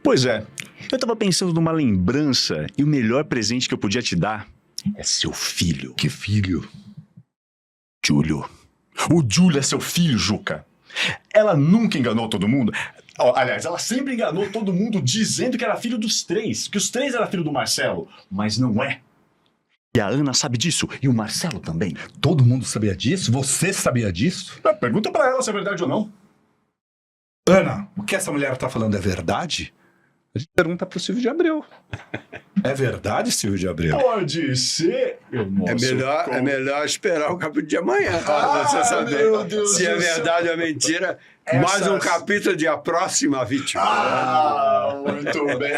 Pois é, eu tava pensando numa lembrança e o melhor presente que eu podia te dar é seu filho. Que filho? Júlio. O Júlio é seu filho, Juca. Ela nunca enganou todo mundo. Aliás, ela sempre enganou todo mundo dizendo que era filho dos três, que os três eram filho do Marcelo, mas não é. E a Ana sabe disso, e o Marcelo também. Todo mundo sabia disso? Você sabia disso? Pergunta pra ela se é verdade ou não. Ana, o que essa mulher tá falando é verdade? A gente pergunta pro Silvio de Abreu. É verdade, Silvio de Abreu? Pode ser. É melhor esperar o capítulo de amanhã para você saber se é verdade ou mentira. Mais um capítulo de A Próxima Vítima. Muito bem.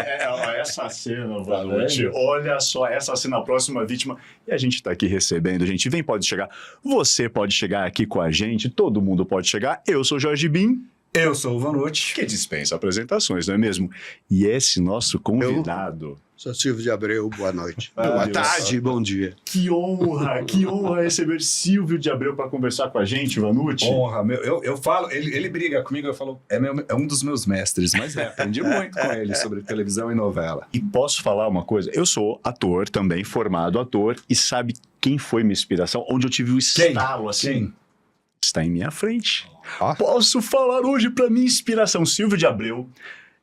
Essa cena, Vanucci. Olha só, essa cena, A Próxima Vítima. E a gente tá aqui recebendo, gente. Vem, pode chegar. Você pode chegar aqui com a gente. Todo mundo pode chegar. Eu sou Jorge Bin. Eu sou o Vanucci. Que dispensa apresentações, não é mesmo? E esse nosso convidado... Sou Silvio de Abreu, boa noite. Boa tarde, bom dia. Que honra receber Silvio de Abreu para conversar com a gente, Vanucci. Honra, eu falo, ele briga comigo, eu falo, é um dos meus mestres, mas aprendi muito com ele sobre televisão e novela. E posso falar uma coisa? Eu sou ator também, formado ator, e sabe quem foi minha inspiração? Onde eu tive o estalo, assim? Quem? Está em minha frente. Posso falar hoje para minha inspiração, Silvio de Abreu.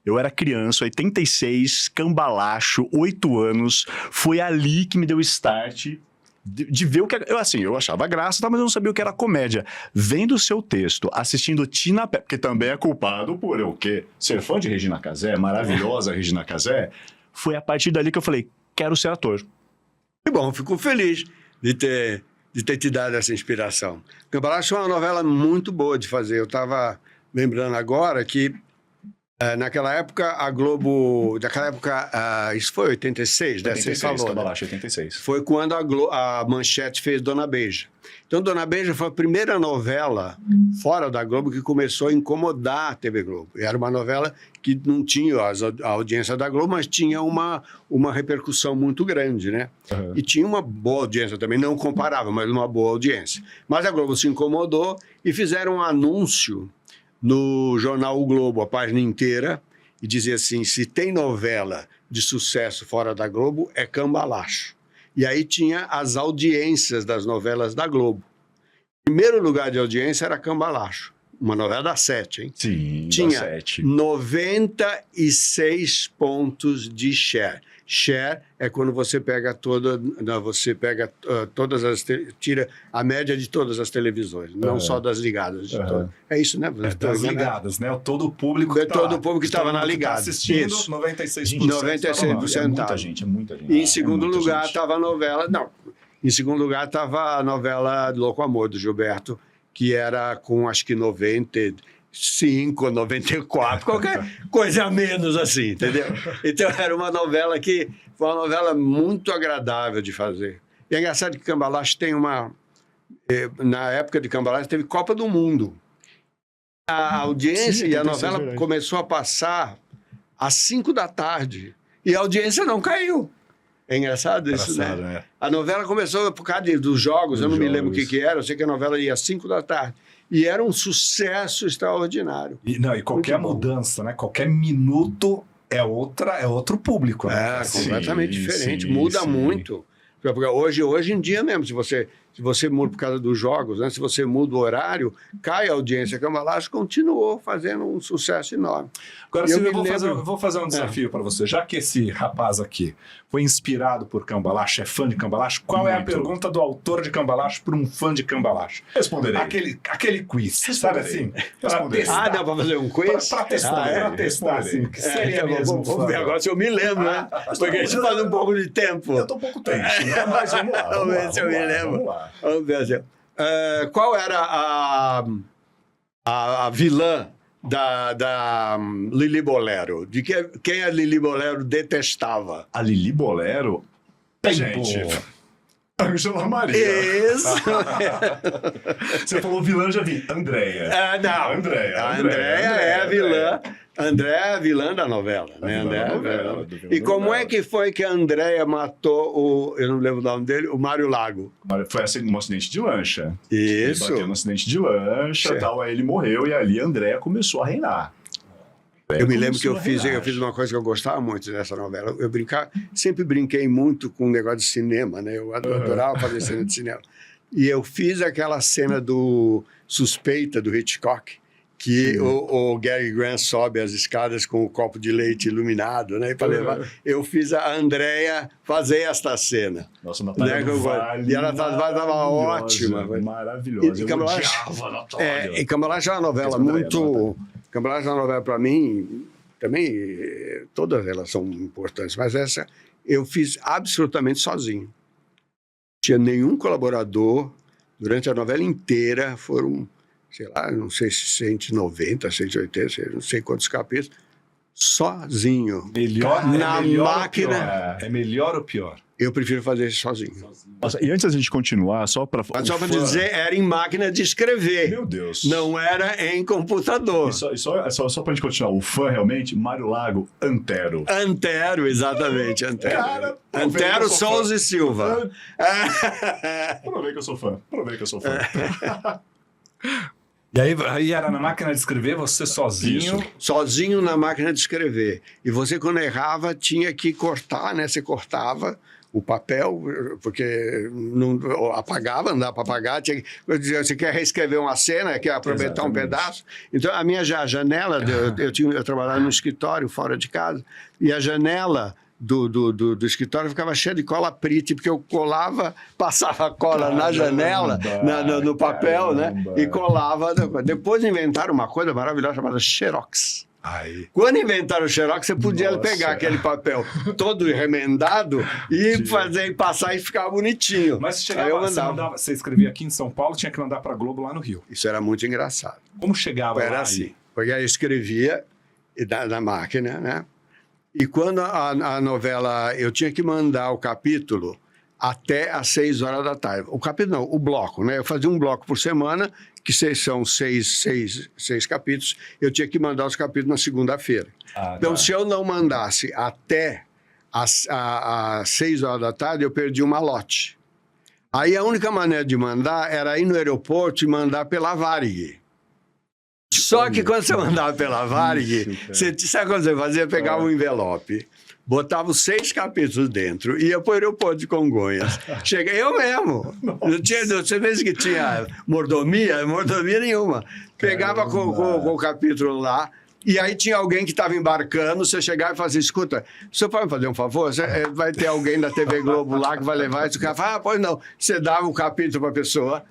Eu era criança, 86, cambalacho, 8 anos. Foi ali que me deu o start de ver o que... Eu achava graça, mas eu não sabia o que era comédia. Vendo o seu texto, assistindo Tina Pé, porque também é culpado por eu quê? Ser fã de Regina Casé, maravilhosa Regina Casé. Foi a partir dali que eu falei, quero ser ator. Que bom, fico feliz de ter te dado essa inspiração. Cambalacho é uma novela muito boa de fazer. Eu estava lembrando agora que naquela época, a Globo... isso foi 86, né? 86, Você falou, Cambalacho, né? 86. Foi quando a Manchete fez Dona Beija. Então, Dona Beija foi a primeira novela fora da Globo que começou a incomodar a TV Globo. Era uma novela que não tinha a audiência da Globo, mas tinha uma repercussão muito grande, né? Uhum. E tinha uma boa audiência também, não comparável, mas uma boa audiência. Mas a Globo se incomodou e fizeram um anúncio no jornal O Globo, a página inteira, e dizia assim, se tem novela de sucesso fora da Globo, é Cambalacho. E aí tinha as audiências das novelas da Globo. O primeiro lugar de audiência era Cambalacho, uma novela da Sete, hein? Sim, tinha da Sete. 96 pontos de share. Share é quando você pega tira a média de todas as televisões, não só das ligadas. É isso, né? Das ligadas, né? Todo o público que todo o público que estava na ligada. Assistindo, isso. 96%. 96%. É muita gente, é muita gente. E em segundo lugar estava a novela... Não, em segundo lugar estava a novela Louco Amor, do Gilberto, que era com, acho que 95, 94, qualquer coisa a menos assim, entendeu? Então era uma novela que foi uma novela muito agradável de fazer. E é engraçado que Cambalacho tem na época de Cambalacho teve Copa do Mundo. A audiência e a novela começou a passar às 5 da tarde e a audiência não caiu. É engraçado isso, né? A novela começou por causa dos jogos, eu não me lembro o que era, eu sei que a novela ia às 5 da tarde. E era um sucesso extraordinário. E qualquer mudança, né? Qualquer minuto é outro público. Né? Completamente diferente. Muda muito. Porque hoje em dia mesmo, se você muda por causa dos jogos, né? Se você muda o horário, cai a audiência. Cambalacho continuou fazendo um sucesso enorme. Agora, Silvio, eu vou fazer um desafio para você. Já que esse rapaz aqui foi inspirado por Cambalacho, é fã de Cambalacho, qual é a pergunta do autor de Cambalacho para um fã de Cambalacho? Responderei. Aquele quiz, sabe assim? Para fazer um quiz? Para testar, assim. Que seria mesmo? Vamos ver agora se eu me lembro, né? Porque a gente faz um pouco de tempo. Eu tô um pouco tenso, né? Mas vamos lá. Vamos ver se eu me lembro. Vamos lá. Vamos ver. Qual era a vilã da Lili Bolero? De quem a Lili Bolero detestava? A Lili Bolero? Gente, Ângela Maria. Isso. Você falou vilã, já vi. Andréia. Não. A Andréia é a vilã. Andréia é a vilã da novela, né? E como é que foi que a Andréia matou eu não lembro o nome dele, o Mário Lago? Foi um acidente de lancha. Isso. Ele bateu no acidente de lancha, tal, aí ele morreu e ali a Andréia começou a reinar. Eu me lembro que eu fiz uma coisa que eu gostava muito dessa novela. Sempre brinquei muito com o negócio de cinema, né? Eu adorava fazer cena de cinema. E eu fiz aquela cena do Suspeita, do Hitchcock, que o Gary Grant sobe as escadas com o copo de leite iluminado, né? Para levar. Eu fiz a Andréia fazer esta cena. Nossa, Natália do Vale. E a Natália do Vale estava ótima. Maravilhosa. E Cambalache é uma novela muito... Cambalache é uma novela, para mim, também, todas elas são importantes, mas essa eu fiz absolutamente sozinho. Não tinha nenhum colaborador durante a novela inteira, foram, sei lá, não sei se 190, 180, não sei quantos capítulos, sozinho. É melhor ou pior? Eu prefiro fazer isso sozinho. Nossa, e antes da gente continuar, só para dizer, era em máquina de escrever. Meu Deus. Não era em computador. Só para a gente continuar, o fã realmente, Mário Lago, Antero. Antero, exatamente, Antero. Cara, Antero Souza e Silva. Provei que eu sou fã. E aí era na máquina de escrever, você sozinho? Isso. Sozinho na máquina de escrever. E você, quando errava, tinha que cortar, né? Você cortava o papel, porque não apagava, não dá para apagar. Você quer reescrever uma cena, quer aproveitar um pedaço. Então, a minha janela, eu trabalhava no escritório, fora de casa, e a janela do escritório ficava cheia de cola preta, porque eu colava, passava cola na janela, no papel, né? E colava. Depois inventaram uma coisa maravilhosa chamada Xerox. Quando inventaram o Xerox, você podia pegar aquele papel todo remendado e passar e ficava bonitinho. Mas você escrevia aqui em São Paulo, tinha que mandar para a Globo lá no Rio. Isso era muito engraçado. Como chegava era lá? Assim, porque aí eu escrevia na máquina, né? E quando a novela, eu tinha que mandar o capítulo até às 6 horas da tarde. O capítulo não, o bloco, né? Eu fazia um bloco por semana, que são seis capítulos. Eu tinha que mandar os capítulos na segunda-feira. Então, se eu não mandasse até às 6 horas da tarde, eu perdi uma lote. Aí a única maneira de mandar era ir no aeroporto e mandar pela Varig. Só que quando você mandava pela Varig, sabe quando você fazia? Pegava um envelope, botava os 6 capítulos dentro, ia para o aeroporto de Congonhas. Cheguei eu mesmo. Você vê que tinha mordomia nenhuma. Pegava com o capítulo lá, e aí tinha alguém que estava embarcando, você chegava e fazia, escuta, você pode me fazer um favor? Vai ter alguém da TV Globo lá que vai levar isso. O cara fala, pois não. Você dava o capítulo para a pessoa.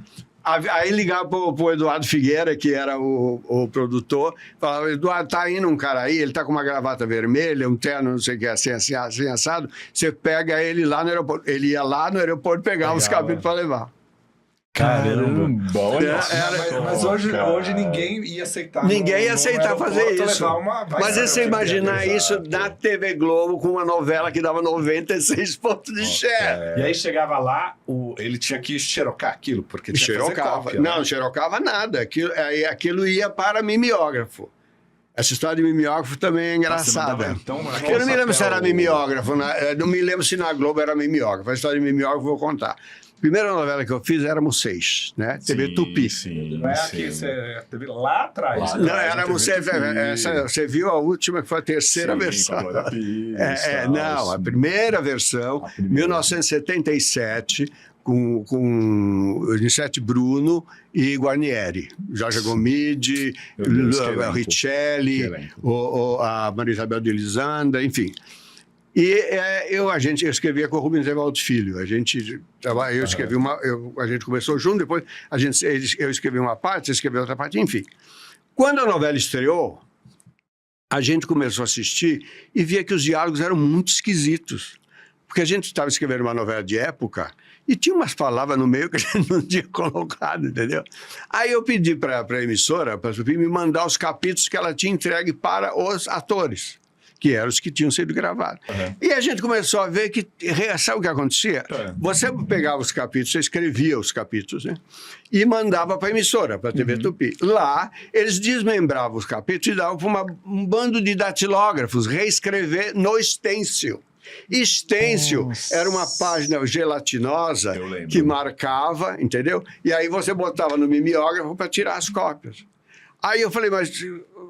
Aí ligava para o Eduardo Figueira, que era o produtor, falava, Eduardo, tá indo um cara aí, ele tá com uma gravata vermelha, um terno, não sei o que, assim assado, você pega ele lá no aeroporto. Ele ia lá no aeroporto pegar os capítulos para levar. Caramba! Mas hoje ninguém ia aceitar. Ninguém ia aceitar fazer isso. Mas você imaginar isso na TV Globo com uma novela que dava 96 pontos de share. E aí chegava lá, ele tinha que xerocar aquilo, porque tinha que fazer cópia. Não, xerocava nada. Aquilo ia para mimeógrafo. Essa história de mimeógrafo também é engraçada. Eu não me lembro se era mimeógrafo. Não me lembro se na Globo era mimeógrafo. A história de mimeógrafo eu vou contar. A primeira novela que eu fiz éramos 6, né? TV Tupi. Não é aqui, TV lá atrás. Não, éramos 6. Você viu a última, que foi a terceira versão. Não, a primeira versão, 1977, com Unicete Bruno e Guarnieri. Jorge Gomide, Richelli, a Maria Isabel de Lisanda, enfim. E eu escrevia com o Rubens Evaldo Filho. A gente começou junto, depois eu escrevi uma parte, você escreveu outra parte, enfim. Quando a novela estreou, a gente começou a assistir e via que os diálogos eram muito esquisitos. Porque a gente estava escrevendo uma novela de época e tinha umas palavras no meio que a gente não tinha colocado, entendeu? Aí eu pedi para a emissora, para a Tupi, me mandar os capítulos que ela tinha entregue para os atores, que eram os que tinham sido gravados. E a gente começou a ver que, sabe o que acontecia? Você pegava os capítulos, você escrevia os capítulos, né? E mandava para a emissora, para a TV Tupi. Lá, eles desmembravam os capítulos e davam para um bando de datilógrafos reescrever no stencil. Stencil era uma página gelatinosa que marcava, entendeu? E aí você botava no mimeógrafo para tirar as cópias. Aí eu falei, mas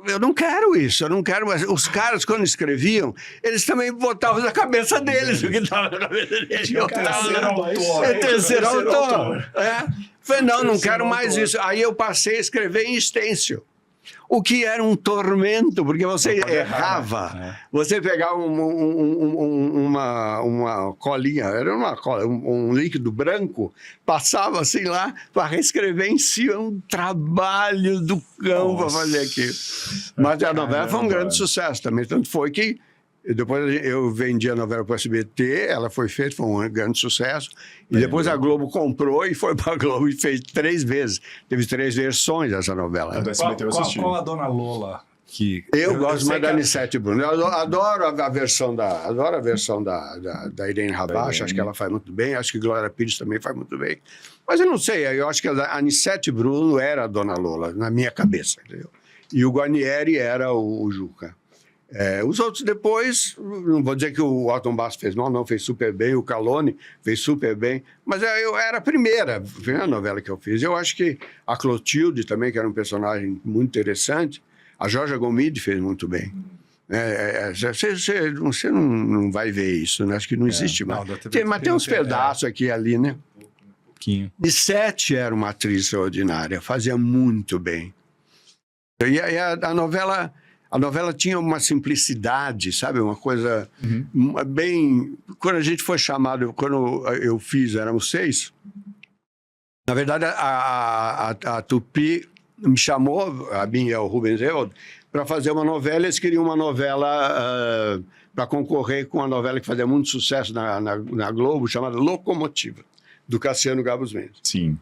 eu não quero isso, eu não quero. Os caras, quando escreviam, eles também botavam na cabeça deles o que estava na cabeça deles. Tinha o terceiro autor. Falei, não quero mais isso. Aí eu passei a escrever em stencil. O que era um tormento, porque você errava. Você pegava uma colinha, era uma cola, um líquido branco, passava assim lá para reescrever em si, um trabalho do cão para fazer aquilo. Mas a novela foi um grande sucesso também, tanto foi que depois eu vendi a novela para o SBT, ela foi feita, foi um grande sucesso. E depois a Globo comprou e foi para a Globo e fez 3 vezes. Teve 3 versões dessa novela. Qual a Dona Lola? Eu gosto mais da Anissete Bruno. Eu adoro a versão da Irene Rabacha, acho que ela faz muito bem, acho que Glória Pires também faz muito bem. Mas eu não sei, eu acho que a Anissete Bruno era a Dona Lola, na minha cabeça, entendeu? E o Guarnieri era o Juca. Os outros depois, não vou dizer que o Otton Basso fez mal, não, fez super bem, o Calone fez super bem, mas eu era a primeira novela que eu fiz. Eu acho que a Clotilde também, que era um personagem muito interessante, a Georgia Gomide fez muito bem. Você não vai ver isso, né? Acho que não existe mais. Mas tem uns pedaços aqui e ali, né? Nissete era uma atriz extraordinária, fazia muito bem. E a novela... A novela tinha uma simplicidade, sabe? Uma coisa bem... Quando a gente foi chamado, quando eu fiz, éramos 6. Na verdade, a Tupi me chamou, a minha e o Rubens Ewald, para fazer uma novela. Eles queriam uma novela para concorrer com uma novela que fazia muito sucesso na Globo, chamada Locomotiva, do Cassiano Gabos Mendes. Sim.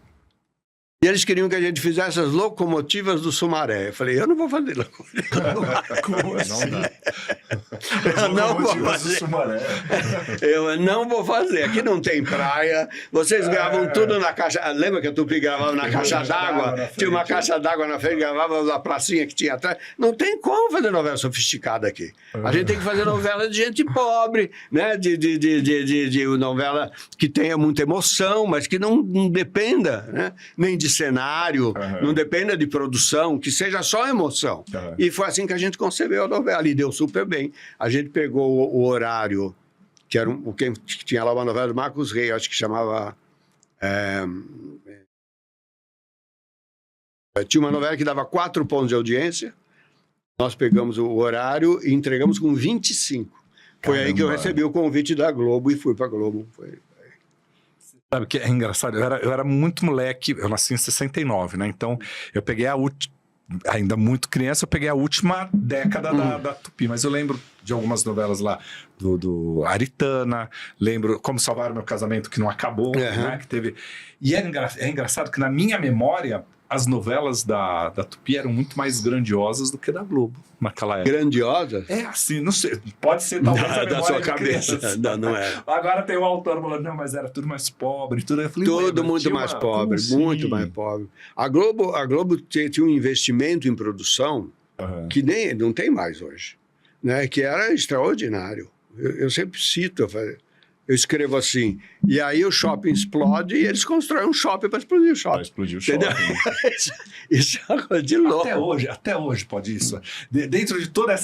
E eles queriam que a gente fizesse as locomotivas do Sumaré. Eu falei, eu não vou fazer locomotiva. Como assim? Eu não vou fazer. Eu não vou fazer. Aqui não tem praia. Vocês gravam tudo na caixa. Lembra que a Tupi gravava na caixa d'água? Tinha uma caixa d'água na frente, gravava na pracinha que tinha atrás. Não tem como fazer novela sofisticada aqui. A gente tem que fazer novela de gente pobre, né? De novela que tenha muita emoção, mas que não dependa, né? Nem de cenário, não dependa de produção, que seja só emoção. E foi assim que a gente concebeu a novela, e deu super bem. A gente pegou o horário, que era que tinha lá uma novela do Marcos Rey, acho que chamava... tinha uma novela que dava 4 pontos de audiência, nós pegamos o horário e entregamos com 25. Foi aí que eu recebi o convite da Globo e fui para a Globo. Sabe que é engraçado? Eu era muito moleque, eu nasci em 69, né? Então, eu peguei ainda muito criança, eu peguei a última década da Tupi, mas eu lembro de algumas novelas lá do Aritana, lembro Como Salvar o Meu Casamento, que não acabou, né? Que teve... E é engraçado que na minha memória, as novelas da Tupi eram muito mais grandiosas do que da Globo naquela época. Grandiosas? Assim, não sei, pode ser talvez a memória da sua cabeça. Não é. Agora tem o autor falando, não, mas era tudo mais pobre, tudo. Eu falei, tudo muito mais pobre, muito mais pobre. A Globo tinha um investimento em produção que não tem mais hoje, né? Que era extraordinário. Eu sempre cito, eu escrevo assim, e aí o shopping explode e eles constroem um shopping para explodir o shopping. Para explodir o shopping. Isso é uma coisa de louco. Até hoje pode isso. Dentro de toda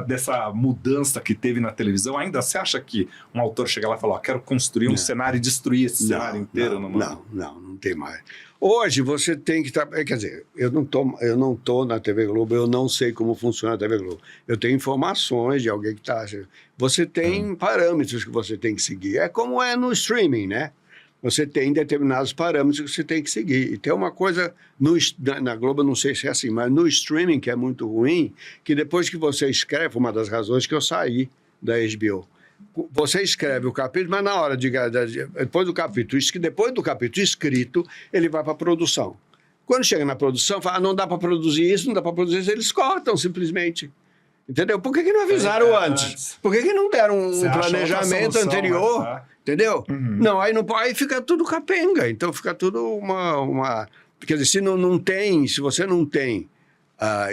dessa mudança que teve na televisão, ainda você acha que um autor chega lá e fala, quero construir um cenário e destruir esse cenário inteiro? Não tem mais. Hoje você tem que... Quer dizer, eu não tô na TV Globo, eu não sei como funciona a TV Globo. Eu tenho informações de alguém que está... Você tem parâmetros que você tem que seguir. É como é no streaming, né? Você tem determinados parâmetros que você tem que seguir. E tem uma coisa, na Globo, não sei se é assim, mas no streaming, que é muito ruim, que depois que você escreve, uma das razões que eu saí da HBO, você escreve o capítulo, mas na hora depois do capítulo escrito, ele vai para a produção. Quando chega na produção, fala, não dá para produzir isso, não dá para produzir isso, eles cortam simplesmente. Entendeu? Por que não avisaram antes? Por que não deram um planejamento anterior? Entendeu? Não, aí fica tudo capenga. Então fica tudo uma... Quer dizer, se você não tem...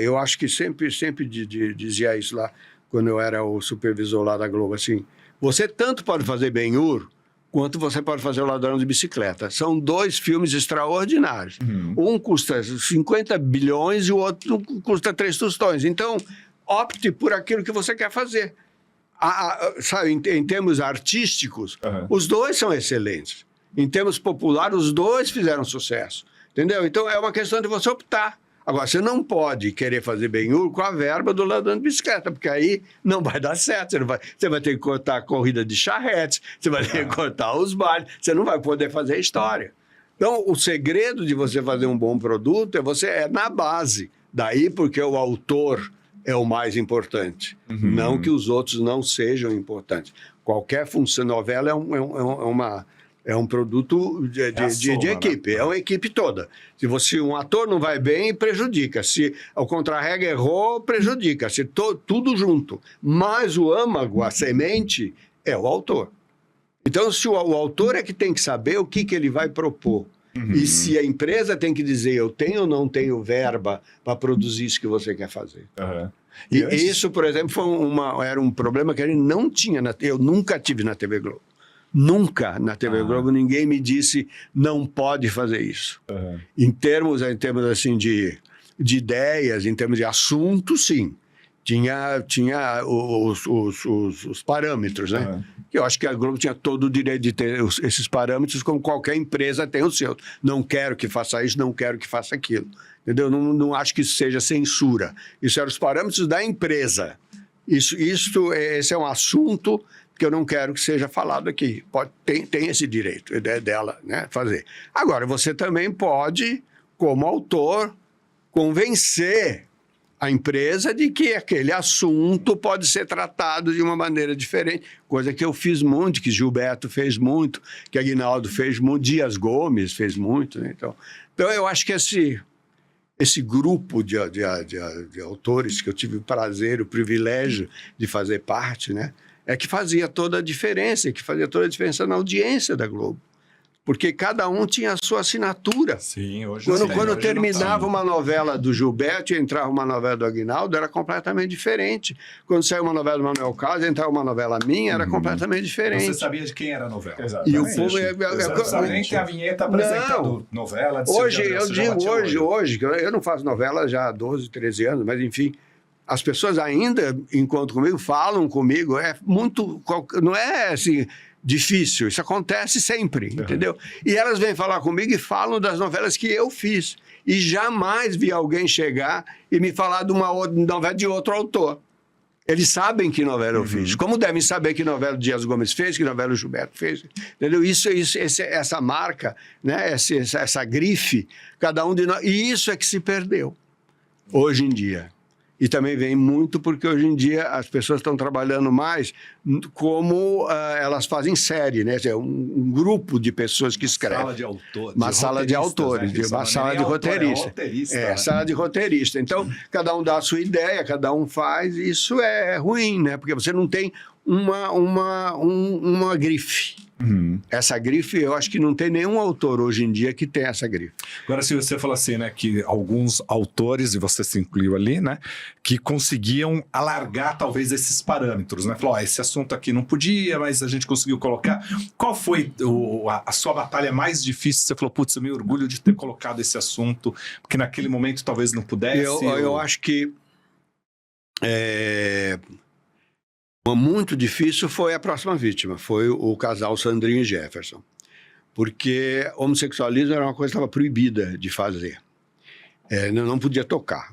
eu acho que sempre dizia isso lá, quando eu era o supervisor lá da Globo, assim, você tanto pode fazer Ben-Hur, quanto você pode fazer O Ladrão de Bicicleta. São 2 filmes extraordinários. Um custa 50 bilhões e o outro custa 3 tostões. Então, opte por aquilo que você quer fazer. Sabe, em termos artísticos, os 2 são excelentes. Em termos populares, os 2 fizeram sucesso. Entendeu? Então, é uma questão de você optar. Agora, você não pode querer fazer Ben-Hur com a verba do Ladrão de Bicicleta, porque aí não vai dar certo. Você vai ter que cortar a corrida de charretes, você vai ter que cortar os bailes, você não vai poder fazer história. Então, o segredo de você fazer um bom produto é na base. Daí porque o autor é o mais importante. Não que os outros não sejam importantes. Qualquer função, novela é um produto de equipe, né? É uma equipe toda. Se um ator não vai bem, prejudica. Se o contra-regra errou, prejudica. Se tudo junto. Mas o âmago, a semente, é o autor. Então, se o autor é que tem que saber o que ele vai propor. E se a empresa tem que dizer, eu tenho ou não tenho verba para produzir isso que você quer fazer. E isso, por exemplo, era um problema que a gente não tinha. Eu nunca tive na TV Globo. Nunca na TV Globo ninguém me disse não pode fazer isso. Em termos assim, de ideias, em termos de assunto, sim. Tinha os parâmetros, né? Eu acho que a Globo tinha todo o direito de ter esses parâmetros, como qualquer empresa tem os seus. Não quero que faça isso, não quero que faça aquilo. Entendeu? Não acho que isso seja censura. Isso eram os parâmetros da empresa. Esse é um assunto que eu não quero que seja falado aqui. Tem esse direito dela, né, fazer. Agora, você também pode, como autor, convencer a empresa de que aquele assunto pode ser tratado de uma maneira diferente, coisa que eu fiz muito, que Gilberto fez muito, que Aguinaldo fez muito, Dias Gomes fez muito. Né? Então, eu acho que esse grupo de autores que eu tive o prazer, o privilégio de fazer parte, né? É que fazia toda a diferença, na audiência da Globo. Porque cada um tinha a sua assinatura. Sim, hoje Quando terminava uma novela do Gilberto e entrava uma novela do Aguinaldo, era completamente diferente. Quando saiu uma novela do Manuel Carlos e entrava uma novela minha, era completamente diferente. Você sabia de quem era a novela. Exatamente. E o povo... Não sabia nem que a vinheta apresentando novela. Hoje, eu não faço novela já há 12, 13 anos, mas enfim... As pessoas ainda encontram comigo, falam comigo, não é assim difícil, isso acontece sempre, entendeu? E elas vêm falar comigo e falam das novelas que eu fiz. E jamais vi alguém chegar e me falar de uma outra novela de outro autor. Eles sabem que novela eu fiz. Como devem saber que novela o Dias Gomes fez, que novela o Gilberto fez. Entendeu? Essa marca, né? essa grife, cada um de nós. E isso é que se perdeu hoje em dia. E também vem muito porque hoje em dia as pessoas estão trabalhando mais como elas fazem série, né? Um grupo de pessoas que escrevem. Uma sala de autores, uma sala de roteiristas. Sala de roteirista. Então, cada um dá a sua ideia, cada um faz, e isso é ruim, né? Porque você não tem uma grife. Essa grife, eu acho que não tem nenhum autor hoje em dia que tem essa grife. Agora, se você fala assim, né, que alguns autores, e você se incluiu ali, né, que conseguiam alargar talvez esses parâmetros, né? Falou, esse assunto aqui não podia, mas a gente conseguiu colocar. Qual foi a sua batalha mais difícil? Você falou, putz, eu me orgulho de ter colocado esse assunto, porque naquele momento talvez não pudesse. Eu acho que muito difícil foi a próxima vítima, foi o casal Sandrinho e Jefferson. Porque homossexualismo era uma coisa que estava proibida de fazer. Não podia tocar.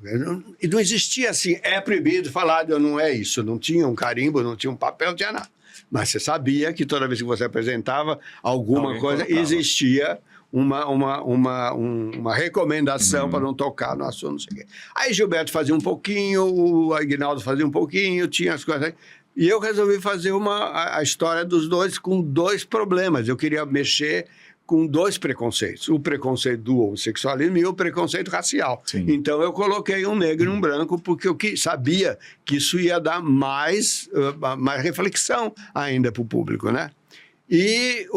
E não existia assim, é proibido falar, não é isso. Não tinha um carimbo, não tinha um papel, não tinha nada. Mas você sabia que toda vez que você apresentava alguma coisa, colocava. Existia uma recomendação para não tocar no assunto. Não sei o quê. Aí Gilberto fazia um pouquinho, o Aguinaldo fazia um pouquinho, tinha as coisas... E eu resolvi fazer a história dos dois com 2 problemas. Eu queria mexer com 2 preconceitos. O preconceito do homossexualismo e o preconceito racial. Sim. Então, eu coloquei um negro e um branco porque eu sabia que isso ia dar mais reflexão ainda para o público, né? E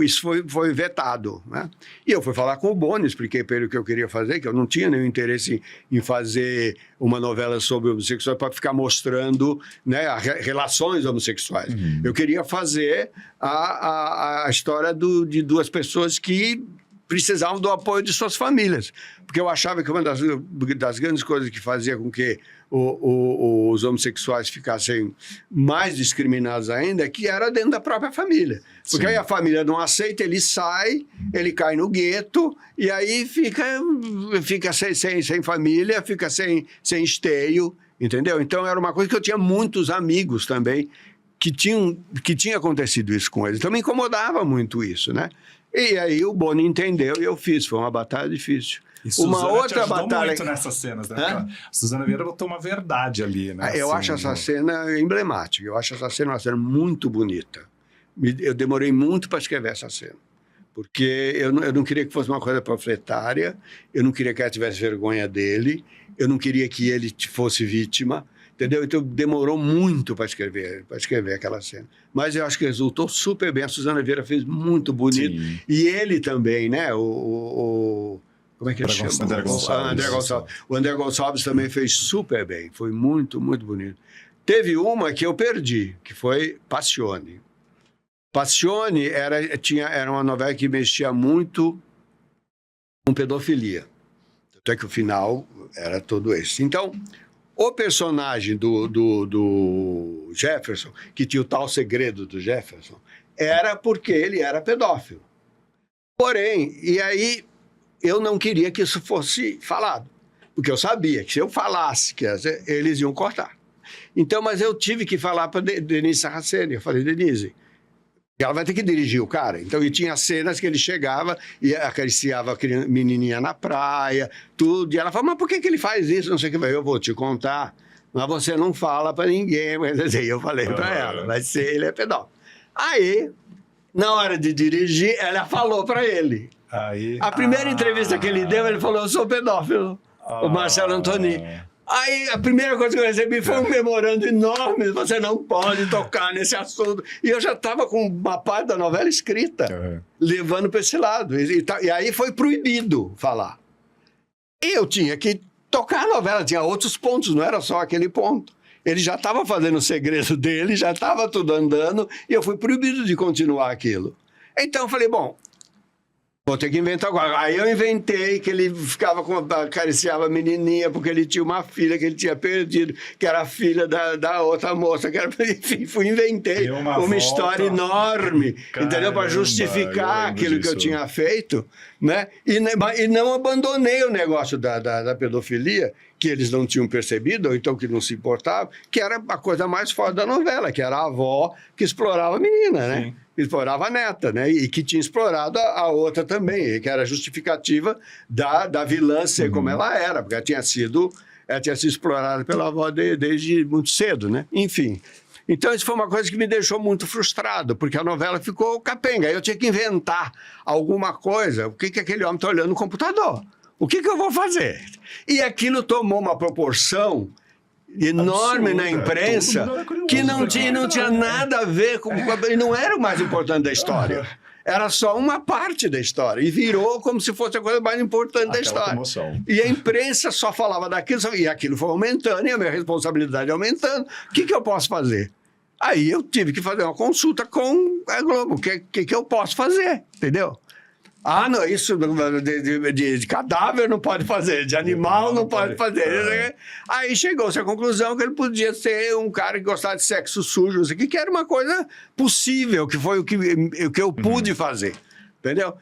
isso foi vetado, né? E eu fui falar com o Boni, expliquei para ele o que eu queria fazer, que eu não tinha nenhum interesse em fazer uma novela sobre homossexuais para ficar mostrando, né, relações homossexuais. Eu queria fazer a história de duas pessoas que precisavam do apoio de suas famílias. Porque eu achava que uma das grandes coisas que fazia com que os homossexuais ficassem mais discriminados ainda, que era dentro da própria família. Porque aí a família não aceita, ele sai, ele cai no gueto, e aí fica sem família, fica sem esteio, entendeu? Então era uma coisa que eu tinha muitos amigos também que tinha acontecido isso com eles. Então me incomodava muito isso, né? E aí o Boni entendeu e eu fiz. Foi uma batalha difícil. E Suzana uma outra te ajudou batalha muito nessas cenas, né? A Suzana Vieira botou uma verdade ali, né? Eu acho essa cena emblemática. Eu acho essa cena uma cena muito bonita. Eu demorei muito para escrever essa cena. Porque eu não queria que fosse uma coisa panfletária, eu não queria que ela tivesse vergonha dele, eu não queria que ele fosse vítima, entendeu? Então demorou muito para escrever aquela cena. Mas eu acho que resultou super bem. A Suzana Vieira fez muito bonito. Sim. E ele também, né? Como é que ele chama? André Gonçalves. O André Gonçalves também fez super bem. Foi muito, muito bonito. Teve uma que eu perdi, que foi Passione. Passione era uma novela que mexia muito com pedofilia. Até que o final era todo esse. Então, o personagem do Jefferson, que tinha o tal segredo do Jefferson, era porque ele era pedófilo. Porém, e aí eu não queria que isso fosse falado, porque eu sabia que se eu falasse, eles iam cortar. Então, mas eu tive que falar para Denise Sarraceni. Eu falei, Denise, ela vai ter que dirigir o cara. Então, e tinha cenas que ele chegava e acariciava a menininha na praia, tudo. E ela falava, mas por que ele faz isso? Não sei o que. Eu vou te contar, mas você não fala para ninguém. Mas assim, eu falei para ela, vai ser, ele é pedófilo. Aí, na hora de dirigir, ela falou para ele. A primeira entrevista que ele deu, ele falou, eu sou pedófilo. O Marcelo Antoni. Aí a primeira coisa que eu recebi foi um memorando enorme, você não pode tocar nesse assunto. E eu já estava com uma parte da novela escrita, levando para esse lado. E aí foi proibido falar. E eu tinha que tocar a novela, tinha outros pontos, não era só aquele ponto. Ele já estava fazendo o segredo dele, já estava tudo andando, e eu fui proibido de continuar aquilo. Então eu falei, bom, vou ter que inventar agora. Aí eu inventei que ele acariciava a menininha porque ele tinha uma filha que ele tinha perdido, que era a filha da outra moça. Enfim, inventei uma história enorme, entendeu? Para justificar aquilo que eu tinha feito, né? E não abandonei o negócio da pedofilia, que eles não tinham percebido, ou então que não se importavam, que era a coisa mais forte da novela, que era a avó que explorava a menina, né? Sim. Explorava a neta, né? E que tinha explorado a outra também, que era justificativa da vilã ser como ela era, porque ela tinha sido explorada pela avó desde muito cedo, né? Enfim. Então, isso foi uma coisa que me deixou muito frustrado, porque a novela ficou capenga. Aí eu tinha que inventar alguma coisa. O que aquele homem está olhando no computador? O que eu vou fazer? E aquilo tomou uma proporção enorme na imprensa que não tinha nada a ver com... E não era o mais importante da história. Era só uma parte da história. E virou como se fosse a coisa mais importante da história. Emoção. E a imprensa só falava daquilo, e aquilo foi aumentando, e a minha responsabilidade aumentando. O que eu posso fazer? Aí eu tive que fazer uma consulta com a Globo. O que eu posso fazer? Entendeu? Ah, não, isso de cadáver não pode fazer, de animal não pode fazer. Aí chegou-se à conclusão que ele podia ser um cara que gostava de sexo sujo, que era uma coisa possível, que foi o que eu pude fazer, entendeu?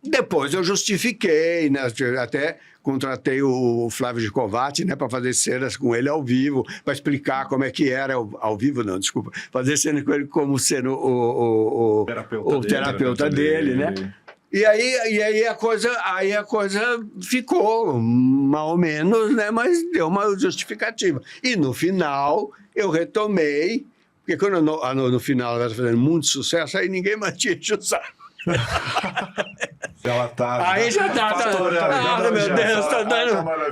Depois eu justifiquei, né? Até contratei o Flávio Gicovati, né, para fazer cenas com ele ao vivo, para explicar como é que era, ao vivo não, desculpa, fazer cenas com ele como sendo o terapeuta dele, né? E aí a coisa ficou mal ou menos, né? Mas deu uma justificativa. E no final eu retomei, porque quando no final ela estava fazendo muito sucesso, aí ninguém mais tinha enche o saco. Ela tá... Aí já tá. Meu Deus,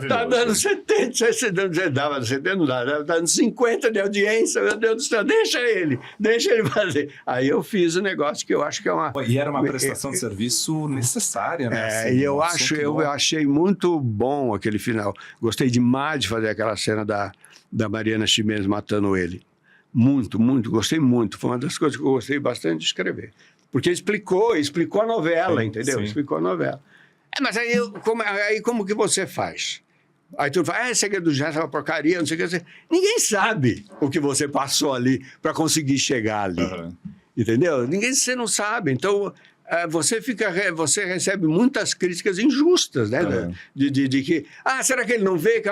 tá dando 70, 70, não dá, tá dando 50 de audiência, meu Deus do céu, deixa ele fazer. Aí eu fiz o negócio que eu acho que é uma... E era uma prestação de serviço necessária, né? Assim, e eu achei muito bom aquele final. Gostei demais de fazer aquela cena da Mariana Ximenes matando ele. Muito, muito, gostei muito. Foi uma das coisas que eu gostei bastante de escrever. Porque explicou a novela, sim, entendeu? Sim. Explicou a novela. Mas aí como que você faz? Aí tu fala, Segredo do Jazz é uma porcaria, não sei o que. Ninguém sabe o que você passou ali para conseguir chegar ali. Uhum. Entendeu? Você não sabe. Então, você recebe muitas críticas injustas, né? Uhum. De que, será que ele não vê?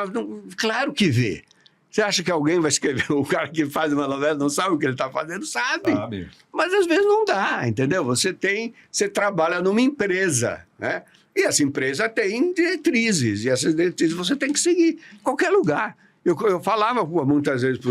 Claro que vê. Você acha que alguém vai escrever, o cara que faz uma novela não sabe o que ele está fazendo? Sabe. Mas às vezes não dá, entendeu? Você trabalha numa empresa, né? E essa empresa tem diretrizes, e essas diretrizes você tem que seguir em qualquer lugar. Eu falava muitas vezes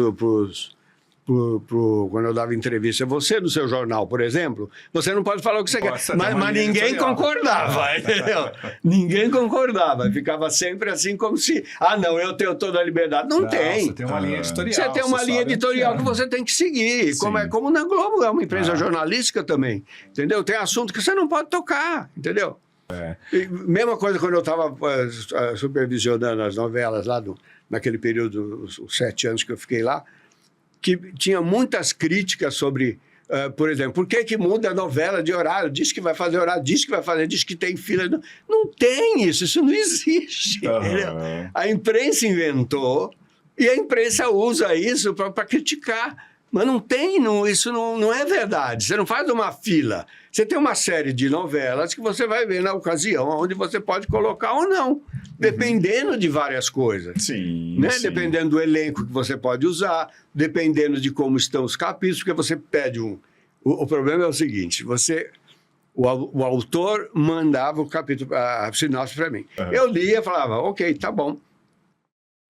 quando eu dava entrevista, você no seu jornal, por exemplo, você não pode falar o que você quer. Mas ninguém concordava, entendeu? Ninguém concordava. Ficava sempre assim como se, não, eu tenho toda a liberdade. Não tem. Você tem uma linha editorial. Você tem uma linha editorial que você tem que seguir. Como na Globo, é uma empresa jornalística também, entendeu? Tem assunto que você não pode tocar, entendeu? E mesma coisa quando eu estava supervisionando as novelas lá naquele período, os 7 anos que eu fiquei lá, que tinha muitas críticas sobre, por exemplo, por que muda a novela de horário? Diz que vai fazer horário, diz que tem fila. Não tem isso não existe. Uhum. A imprensa inventou e a imprensa usa isso para criticar. Mas não tem, isso não é verdade. Você não faz uma fila. Você tem uma série de novelas que você vai ver na ocasião onde você pode colocar ou não, dependendo de várias coisas. Sim, né? Sim. Dependendo do elenco que você pode usar, dependendo de como estão os capítulos, porque você pede O problema é o seguinte, o autor mandava o capítulo, a sinopse para mim. Uhum. Eu lia e falava, ok, tá bom.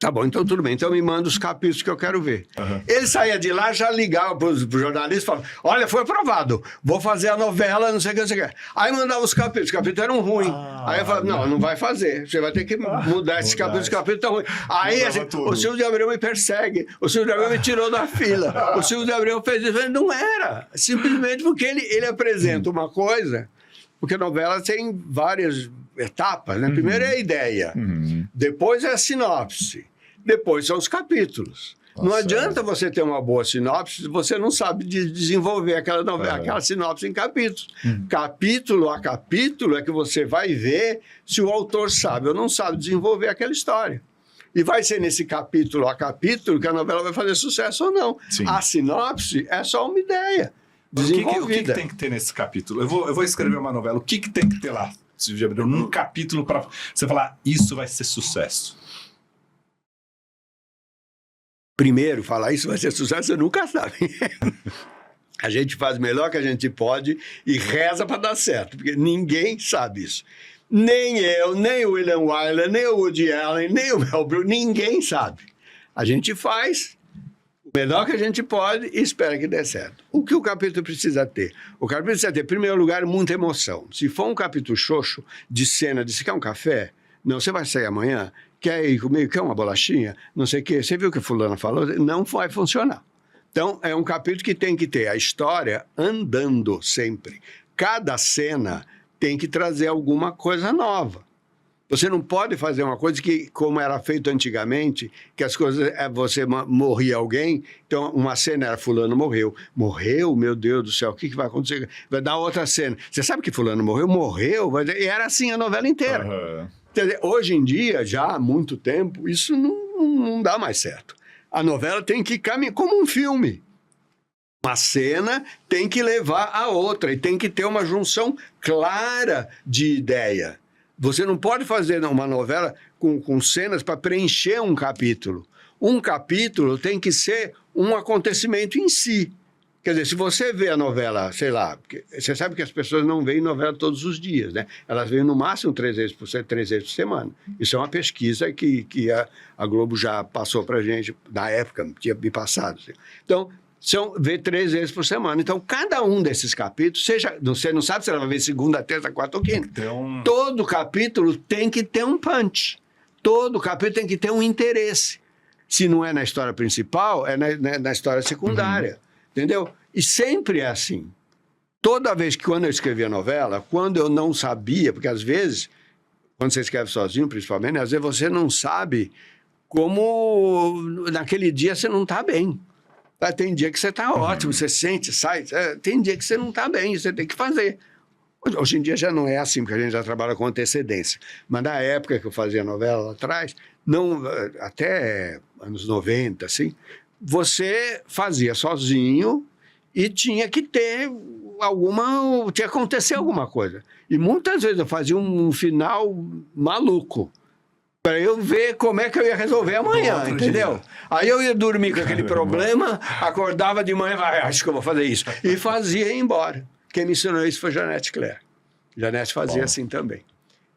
Tá bom, então tudo bem. Então me manda os capítulos que eu quero ver. Uhum. Ele saía de lá, já ligava para os jornalistas e falava, olha, foi aprovado, vou fazer a novela, não sei o que, não sei o que. Aí mandava os capítulos eram ruins. Aí eu falava, não vai fazer. Você vai ter que mudar esses capítulos, os capítulos estão ruins. Aí assim, o Silvio de Abreu me persegue, o Silvio de Abreu me tirou da fila, o Silvio de Abreu fez isso. Não era. Simplesmente porque ele apresenta uma coisa, porque a novela tem várias etapas, né? Primeiro é a ideia, depois é a sinopse, depois são os capítulos. Nossa, não adianta você ter uma boa sinopse se você não sabe desenvolver aquela novela, aquela sinopse em capítulos. Capítulo a capítulo é que você vai ver se o autor sabe ou não sabe desenvolver aquela história. E vai ser nesse capítulo a capítulo que a novela vai fazer sucesso ou não. Sim. A sinopse é só uma ideia desenvolvida. O que tem que ter nesse capítulo? Eu vou escrever uma novela. O que tem que ter lá, Silvio de Abreu, num capítulo para você falar, isso vai ser sucesso? Primeiro, falar isso vai ser sucesso, você nunca sabe. A gente faz o melhor que a gente pode e reza para dar certo, porque ninguém sabe isso. Nem eu, nem o William Wyler, nem o Woody Allen, nem o Mel Brooks, ninguém sabe. A gente faz o melhor que a gente pode e espera que dê certo. O que o capítulo precisa ter? O capítulo precisa ter, em primeiro lugar, muita emoção. Se for um capítulo xoxo, de cena, de você quer um café? Não, você vai sair amanhã? Quer ir comigo? Quer uma bolachinha? Não sei o quê. Você viu o que a fulana falou? Não vai funcionar. Então, é um capítulo que tem que ter a história andando sempre. Cada cena tem que trazer alguma coisa nova. Você não pode fazer uma coisa que, como era feito antigamente, que as coisas, você morria alguém, então uma cena era fulano morreu. Morreu? Meu Deus do céu, o que vai acontecer? Vai dar outra cena. Você sabe que fulano morreu? Morreu? E era assim a novela inteira. Uhum. Hoje em dia, já há muito tempo, isso não dá mais certo. A novela tem que caminhar como um filme. Uma cena tem que levar a outra e tem que ter uma junção clara de ideia. Você não pode fazer uma novela com cenas para preencher um capítulo. Um capítulo tem que ser um acontecimento em si. Quer dizer, se você vê a novela, sei lá, você sabe que as pessoas não veem novela todos os dias, né? Elas veem no máximo 3 vezes por semana. Isso é uma pesquisa que a Globo já passou para a gente, na época, tinha me passado. Assim. Então, vê 3 vezes por semana. Então, cada um desses capítulos, você não sabe se ela vai ver segunda, terça, quarta ou quinta. Então... Todo capítulo tem que ter um punch. Todo capítulo tem que ter um interesse. Se não é na história principal, é na história secundária. Entendeu? E sempre é assim. Toda vez que, quando eu escrevi a novela, quando eu não sabia, porque às vezes, quando você escreve sozinho, principalmente, às vezes você não sabe como naquele dia você não está bem. Tem dia que você está ótimo, você sente, sai. Tem dia que você não está bem, você tem que fazer. Hoje em dia já não é assim, porque a gente já trabalha com antecedência. Mas na época que eu fazia novela lá atrás, até anos 90, assim, você fazia sozinho e tinha que ter tinha que acontecer alguma coisa. E muitas vezes eu fazia um final maluco, para eu ver como é que eu ia resolver amanhã, entendeu? Dia. Aí eu ia dormir com aquele problema, acordava de manhã, acho que eu vou fazer isso. E fazia e ia embora. Quem me ensinou isso foi Janete Claire. Janete fazia assim também.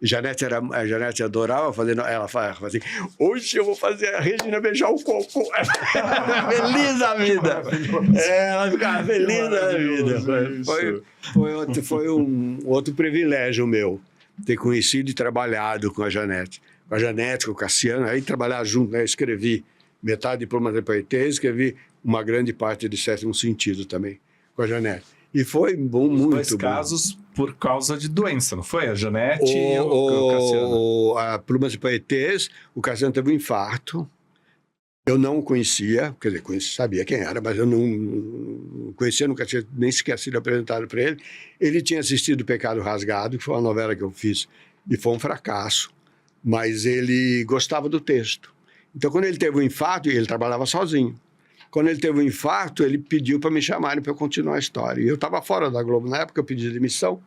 E a Janete adorava fazer, ela fazia assim, hoje eu vou fazer a Regina beijar o coco. Feliz da vida. Ela ficava feliz da vida. Foi um outro privilégio meu, ter conhecido e trabalhado com a Janete. Com a Janete, com o Cassiano, aí trabalhar junto, né? Escrevi metade de Plumas e Paetês, escrevi uma grande parte de Sétimo Sentido também, com a Janete. E foi bom, muito bom. Os dois casos por causa de doença, não foi? A Janete e o Cassiano. A Plumas e Paetês, o Cassiano teve um infarto. Eu não o conhecia, quer dizer, sabia quem era, mas eu não conhecia, nunca tinha nem sequer sido apresentado para ele. Ele tinha assistido Pecado Rasgado, que foi uma novela que eu fiz, e foi um fracasso. Mas ele gostava do texto. Então, quando ele teve um infarto, ele trabalhava sozinho. Quando ele teve um infarto, ele pediu para me chamarem para eu continuar a história. E eu estava fora da Globo na época, eu pedi demissão,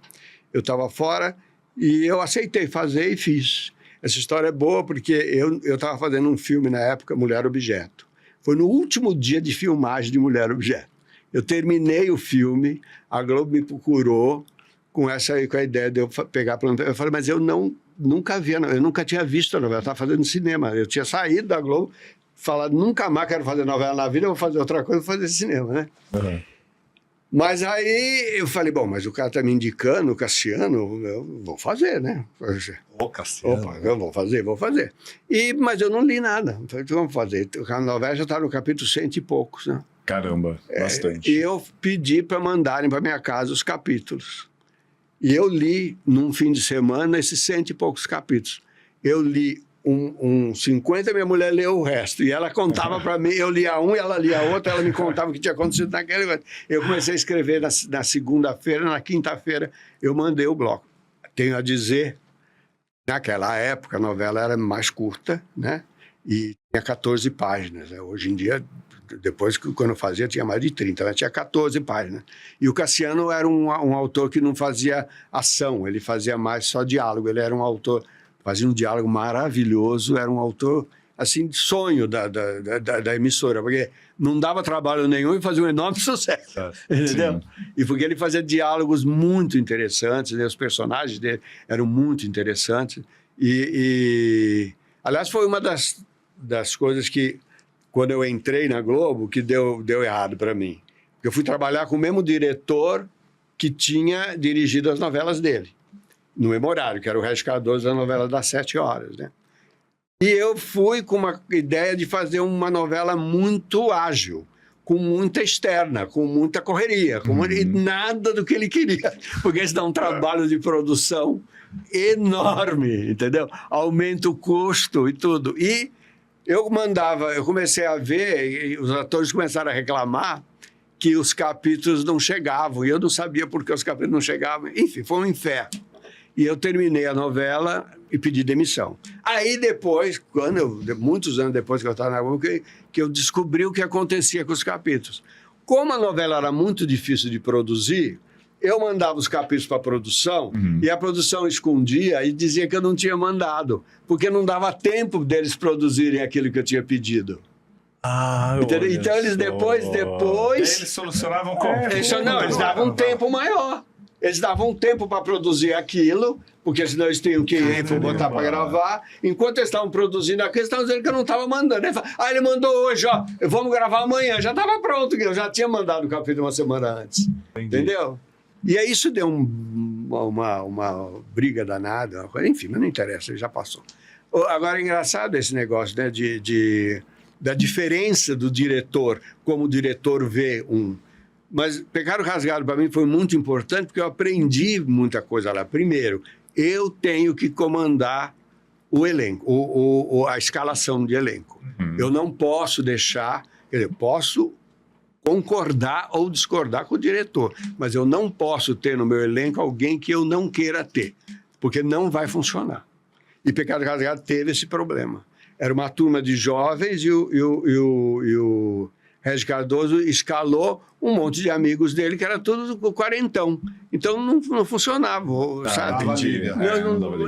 eu estava fora e eu aceitei fazer e fiz. Essa história é boa porque eu estava fazendo um filme na época, Mulher Objeto. Foi no último dia de filmagem de Mulher Objeto. Eu terminei o filme, a Globo me procurou com a ideia de eu pegar a planta. Eu falei, mas eu nunca tinha visto a novela, eu estava fazendo cinema. Eu tinha saído da Globo, falado, nunca mais quero fazer novela na vida, eu vou fazer outra coisa, vou fazer cinema, né? Uhum. Mas aí eu falei, bom, mas o cara tá me indicando, o Cassiano, eu vou fazer, né? Ô, Cassiano. Opa, eu vou fazer. Mas eu não li nada. Eu falei, vamos fazer. A novela já tá no capítulo 100 e poucos, né? Caramba, bastante. E eu pedi para mandarem para minha casa os capítulos. E eu li, num fim de semana, esses 100 e poucos capítulos. Eu li 50, minha mulher leu o resto. E ela contava para mim, eu lia um, ela lia outro, ela me contava o que tinha acontecido naquele. Eu comecei a escrever na segunda-feira, na quinta-feira, eu mandei o bloco. Tenho a dizer, naquela época, a novela era mais curta, né? E tinha 14 páginas. Né? Hoje em dia, depois, quando eu fazia, tinha mais de 30, mas tinha 14 páginas. E o Cassiano era um autor que não fazia ação, ele fazia mais só diálogo. Ele era um autor, fazia um diálogo maravilhoso, era um autor, assim, de sonho da emissora, porque não dava trabalho nenhum e fazia um enorme sucesso, entendeu? Sim. E porque ele fazia diálogos muito interessantes, né? Os personagens dele eram muito interessantes. Aliás, foi uma das coisas que, quando eu entrei na Globo, que deu errado para mim. Eu fui trabalhar com o mesmo diretor que tinha dirigido as novelas dele, no mesmo horário, que era o Regis Cardoso da novela das 7 horas, né? E eu fui com uma ideia de fazer uma novela muito ágil, com muita externa, com muita correria, e nada do que ele queria, porque isso dá um trabalho de produção enorme, entendeu? Aumenta o custo e tudo. E eu comecei a ver, e os atores começaram a reclamar que os capítulos não chegavam, e eu não sabia por que os capítulos não chegavam. Enfim, foi um inferno. E eu terminei a novela e pedi demissão. Aí depois, muitos anos depois que eu estava na Globo, que eu descobri o que acontecia com os capítulos. Como a novela era muito difícil de produzir, eu mandava os capítulos para a produção e a produção escondia e dizia que eu não tinha mandado, porque não dava tempo deles produzirem aquilo que eu tinha pedido. Entendeu? Então eles depois... Eles solucionavam como? Eles davam um tempo maior. Eles davam tempo para produzir aquilo, porque senão eles tinham que botar para gravar. Enquanto eles estavam produzindo aquilo, eles estavam dizendo que eu não estava mandando. Ele mandou hoje, ó, vamos gravar amanhã. Já estava pronto, eu já tinha mandado o capítulo uma semana antes. Entendi. Entendeu? E aí isso deu uma briga danada, uma coisa, enfim, mas não interessa, já passou. Agora é engraçado esse negócio, né, da diferença do diretor, como o diretor vê um. Mas Pecado Rasgado para mim foi muito importante porque eu aprendi muita coisa lá. Primeiro, eu tenho que comandar o elenco, a escalação de elenco. Eu não posso deixar, quer dizer, posso concordar ou discordar com o diretor, mas eu não posso ter no meu elenco alguém que eu não queira ter, porque não vai funcionar. E Pecado Rasgado teve esse problema. Era uma turma de jovens e o Regis Cardoso escalou um monte de amigos dele que era tudo quarentão. Então não funcionava, sabe?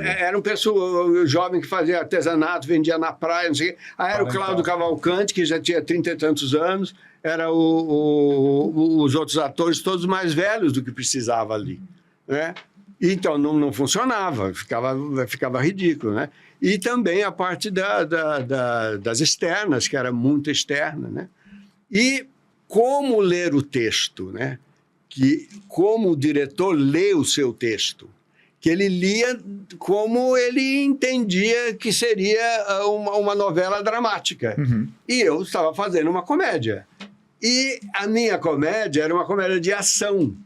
Era um pessoal jovem que fazia artesanato, vendia na praia, não sei o quê. Aí era o Cláudio Cavalcante, que já tinha 30 e tantos anos, era os outros atores todos mais velhos do que precisava ali, né? Então não funcionava, ficava ridículo, né? E também a parte das externas, que era muito externa, né? E como ler o texto, né? Como o diretor lê o seu texto, que ele lia como ele entendia que seria uma novela dramática. E eu estava fazendo uma comédia. E a minha comédia era uma comédia de ação.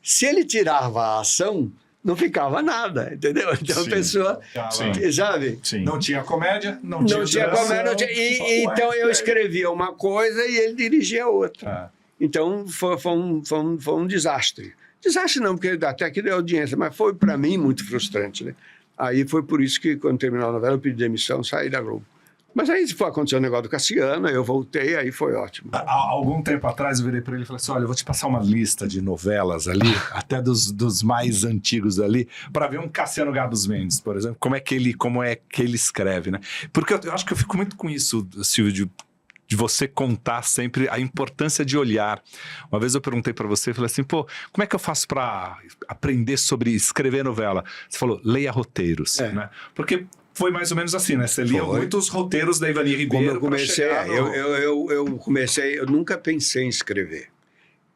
Se ele tirava a ação, não ficava nada, entendeu? Então a pessoa, sabe? Sim. Não tinha comédia, não tinha comédia. Então eu escrevia uma coisa e ele dirigia outra. Então foi um desastre. Desastre não, porque até que deu audiência, mas foi para mim muito frustrante, né? Aí foi por isso que quando terminou a novela eu pedi demissão, saí da Globo. Mas aí aconteceu o negócio do Cassiano, eu voltei, aí foi ótimo. Há algum tempo atrás eu virei para ele e falei assim, olha, eu vou te passar uma lista de novelas ali, até dos mais antigos ali, para ver um Cassiano Gabus Mendes, por exemplo, como é que ele escreve, né? Porque eu acho que eu fico muito com isso, Silvio, de você contar sempre a importância de olhar. Uma vez eu perguntei para você, falei assim, pô, como é que eu faço para aprender sobre escrever novela? Você falou, leia roteiros, né? Porque foi mais ou menos assim, né? Você lia muitos roteiros da Ivani Ribeiro. Como eu comecei, eu nunca pensei em escrever.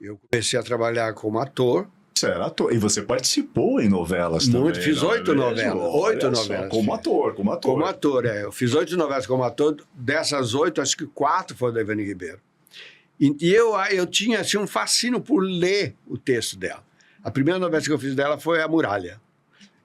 Eu comecei a trabalhar como ator. Você era ator. E você participou em novelas também. Fiz 8 novelas. 8 novelas. Como ator. Como ator, é. Eu fiz 8 novelas como ator. Dessas 8, acho que 4 foram da Ivani Ribeiro. E eu tinha assim, um fascínio por ler o texto dela. A primeira novela que eu fiz dela foi A Muralha.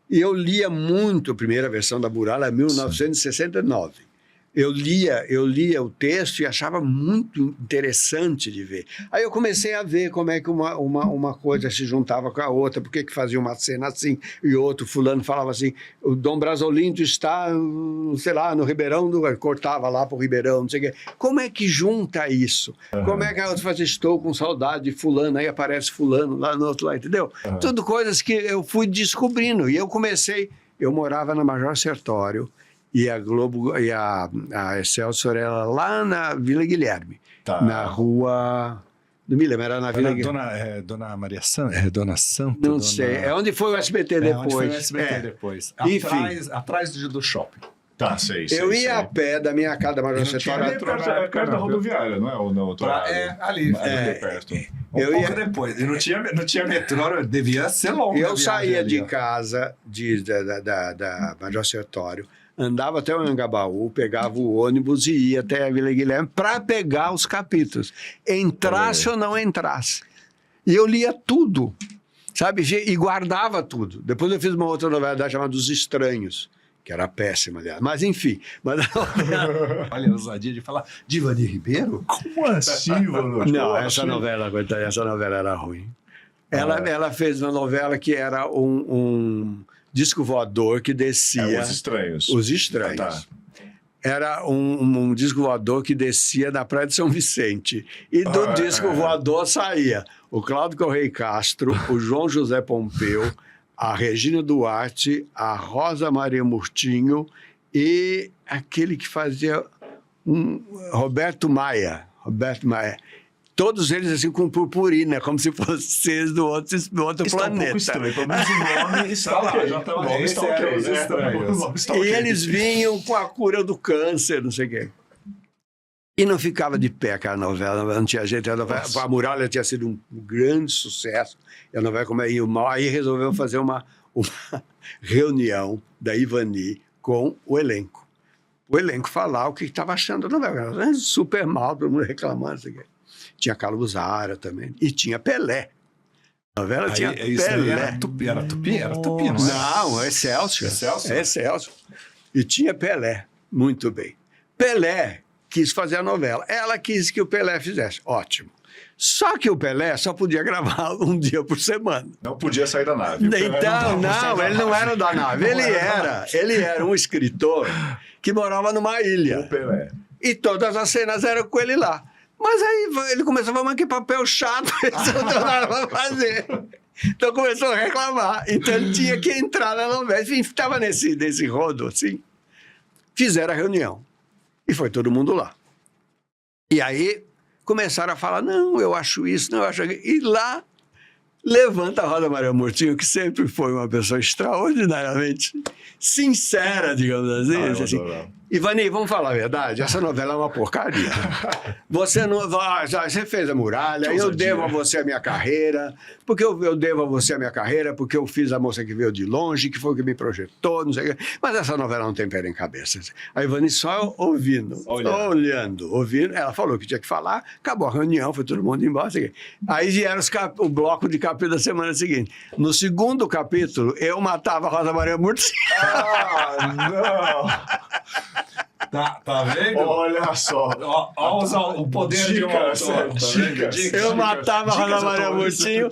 E eu lia muito a primeira versão da Muralha, 1969. Eu lia o texto e achava muito interessante de ver. Aí eu comecei a ver como é que uma coisa se juntava com a outra, por que fazia uma cena assim e outro, fulano falava assim, o Dom Brasolinto está, sei lá, no Ribeirão, cortava lá para o Ribeirão, não sei o quê. Como é que junta isso? Como é que a outra fazia, estou com saudade de fulano, aí aparece fulano lá no outro lado, entendeu? Tudo coisas que eu fui descobrindo. E eu morava na Major Sertório, e a Globo e a Excelsior era lá na Vila Guilherme, na rua... Não me lembro, era na Vila Guilherme. Dona Maria Santa? Dona Santa? Não sei, é onde foi o SBT depois. Onde foi o SBT depois. Enfim. Atrás do shopping. Sei. Eu ia a pé da minha casa da Major Sertório. É perto da rodoviária, não é? Ou não? Ali. Perto. Pouco depois. E não tinha metrô, devia ser longo. Eu saía de casa da Major Sertório, andava até o Anhangabaú, pegava o ônibus e ia até a Vila Guilherme para pegar os capítulos. Entrasse ou não entrasse. E eu lia tudo, sabe? E guardava tudo. Depois eu fiz uma outra novela chamada Os Estranhos, que era péssima, aliás. Mas, enfim. Olha a ousadia de falar de Ivani Ribeiro? Como assim, Valor? Não, essa novela era ruim. Ela fez uma novela que era um disco voador que descia... Os Estranhos. Os Estranhos. Era um disco voador que descia da Praia de São Vicente. E do disco voador saía o Cláudio Correia Castro, o João José Pompeu, a Regina Duarte, a Rosa Maria Murtinho e aquele que fazia Roberto Maia. Todos eles assim com purpurina, como se fossem seres do outro Está planeta. um pouco estranho, pelo menos o nome está lá, ok. já tá O nome está ok, ok, os né? estranhos. O nome está E ok. eles vinham com a cura do câncer, não sei o quê. E não ficava de pé aquela novela, não tinha jeito. A Muralha tinha sido um grande sucesso. E a novela como ia mal, aí resolveu fazer uma reunião da Ivani com o elenco. O elenco falar o que estava achando da novela. Super mal, todo mundo reclamando. Não sei o quê. Tinha Carlos Zara também. E tinha Pelé. A novela tinha Pelé. Era Tupi, era Tupi, não é? Não, Excelsior. Excelsior? Excelsior. E tinha Pelé. Muito bem. Pelé quis fazer a novela. Ela quis que o Pelé fizesse. Ótimo. Só que o Pelé só podia gravar um dia por semana. Não podia sair da nave. Então, não, ele não era da nave. Ele era um escritor que morava numa ilha. O Pelé. E todas as cenas eram com ele lá. Mas aí ele começou a falar, mas que papel chato, isso não tem nada pra fazer. Então começou a reclamar. Então ele tinha que entrar na novela. Enfim, estava nesse rodo assim. Fizeram a reunião. E foi todo mundo lá. E aí começaram a falar, não, eu acho isso, não, eu acho aquilo. E lá levanta a Rosa Maria Murtinho, que sempre foi uma pessoa extraordinariamente sincera, digamos assim. Assim. Ivani, vamos falar a verdade, essa novela é uma porcaria. Você fez a Muralha, eu devo a você a minha carreira, porque eu devo a você a minha carreira, porque eu fiz A Moça que Veio de Longe, que foi o que me projetou, não sei o quê. Mas essa novela não tem pé nem cabeça. A Ivani só ouvindo, ouvindo. Ela falou que tinha que falar, acabou a reunião, foi todo mundo embora. Assim. Aí vieram o bloco de capítulo da semana seguinte. No segundo capítulo, eu matava a Rosa Maria Murtinho. Ah, não! Tá vendo? Olha só. Olha o poder de um autor. Eu matava a Rosa Maria Murtinho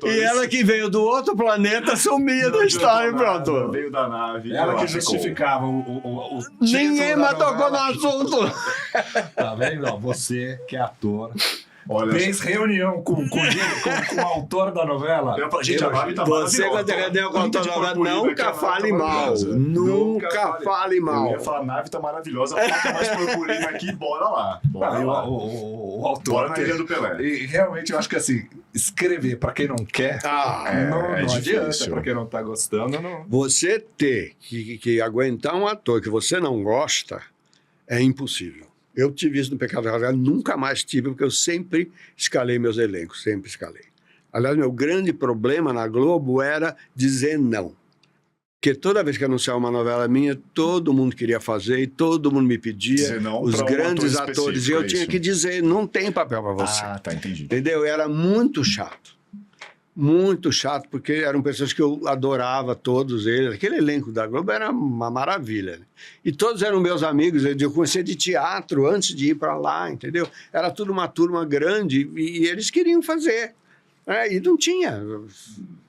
e ela que veio do outro planeta sumia da história, pronto. Veio da nave. Ela que justificava o Ninguém mais tocou no novela. assunto. Tá vendo? Ó, você que é ator. Olha Fez reunião com o autor da novela. Gente, a nave tá Você, quando tem reunião com o autor da novela, nunca fale mal. Nunca fale Eu mal. ia falar, a nave tá maravilhosa, coloca mais purpurina aqui, bora lá. Bora lá. O autor. Bora na Ilha do Pelé. E realmente eu acho que assim, escrever pra quem não quer, não adianta. difícil. Pra quem não tá gostando, não. Você ter que aguentar um ator que você não gosta é impossível. Eu tive isso no Pecado Rasgado, nunca mais tive, porque eu sempre escalei meus elencos, sempre escalei. Aliás, meu grande problema na Globo era dizer não. Porque toda vez que anunciava uma novela minha, todo mundo queria fazer e todo mundo me pedia, Dizer não os pra um grandes ator atores, e específico, eu tinha isso. que dizer, não tem papel para você. Ah, tá, entendi. Entendeu? Era muito chato. Muito chato, porque eram pessoas que eu adorava, todos eles. Aquele elenco da Globo era uma maravilha. Né? E todos eram meus amigos. Eu conhecia de teatro antes de ir para lá, entendeu? Era tudo uma turma grande e eles queriam fazer. Né? E não tinha.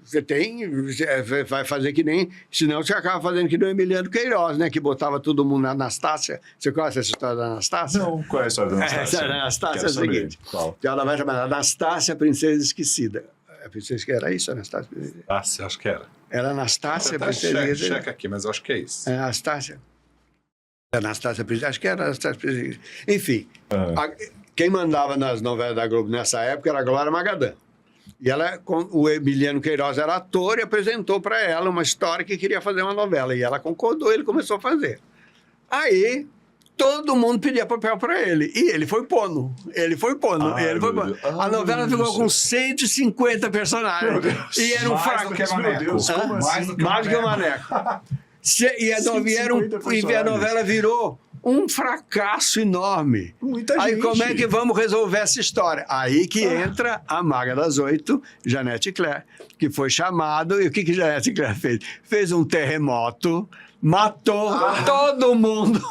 Você vai fazer que nem... Senão você acaba fazendo que nem o Emiliano Queiroz, né? Que botava todo mundo na Anastácia. Você conhece essa história da Anastácia? Não, qual é a história da Anastácia? Essa da Anastácia é Quero o saber. seguinte. Qual? Ela vai chamar Anastácia, Princesa Esquecida. A princesa que era isso, Anastácia? Ah, você acha que era? Era Anastácia, Até princesa esquecida. checa aqui, mas eu acho que é isso. É Anastácia. Anastácia, princesa, acho que era Anastácia, princesa. Enfim, quem mandava nas novelas da Globo nessa época era a Glória Magadã. E ela, o Emiliano Queiroz era ator e apresentou para ela uma história que queria fazer uma novela. E ela concordou, ele começou a fazer. Aí, todo mundo pedia papel para ele. E ele foi pondo. A novela ficou com 150 personagens. E era um Mais do que fraco. Maneco. Deus, como assim? Mais do que o Maneco. E a novela virou um fracasso enorme. Muita Aí gente. como é que vamos resolver essa história? Aí que entra a Maga das Oito, Janete Claire, que foi chamado. E o que Janete Claire fez? Fez um terremoto, matou todo mundo.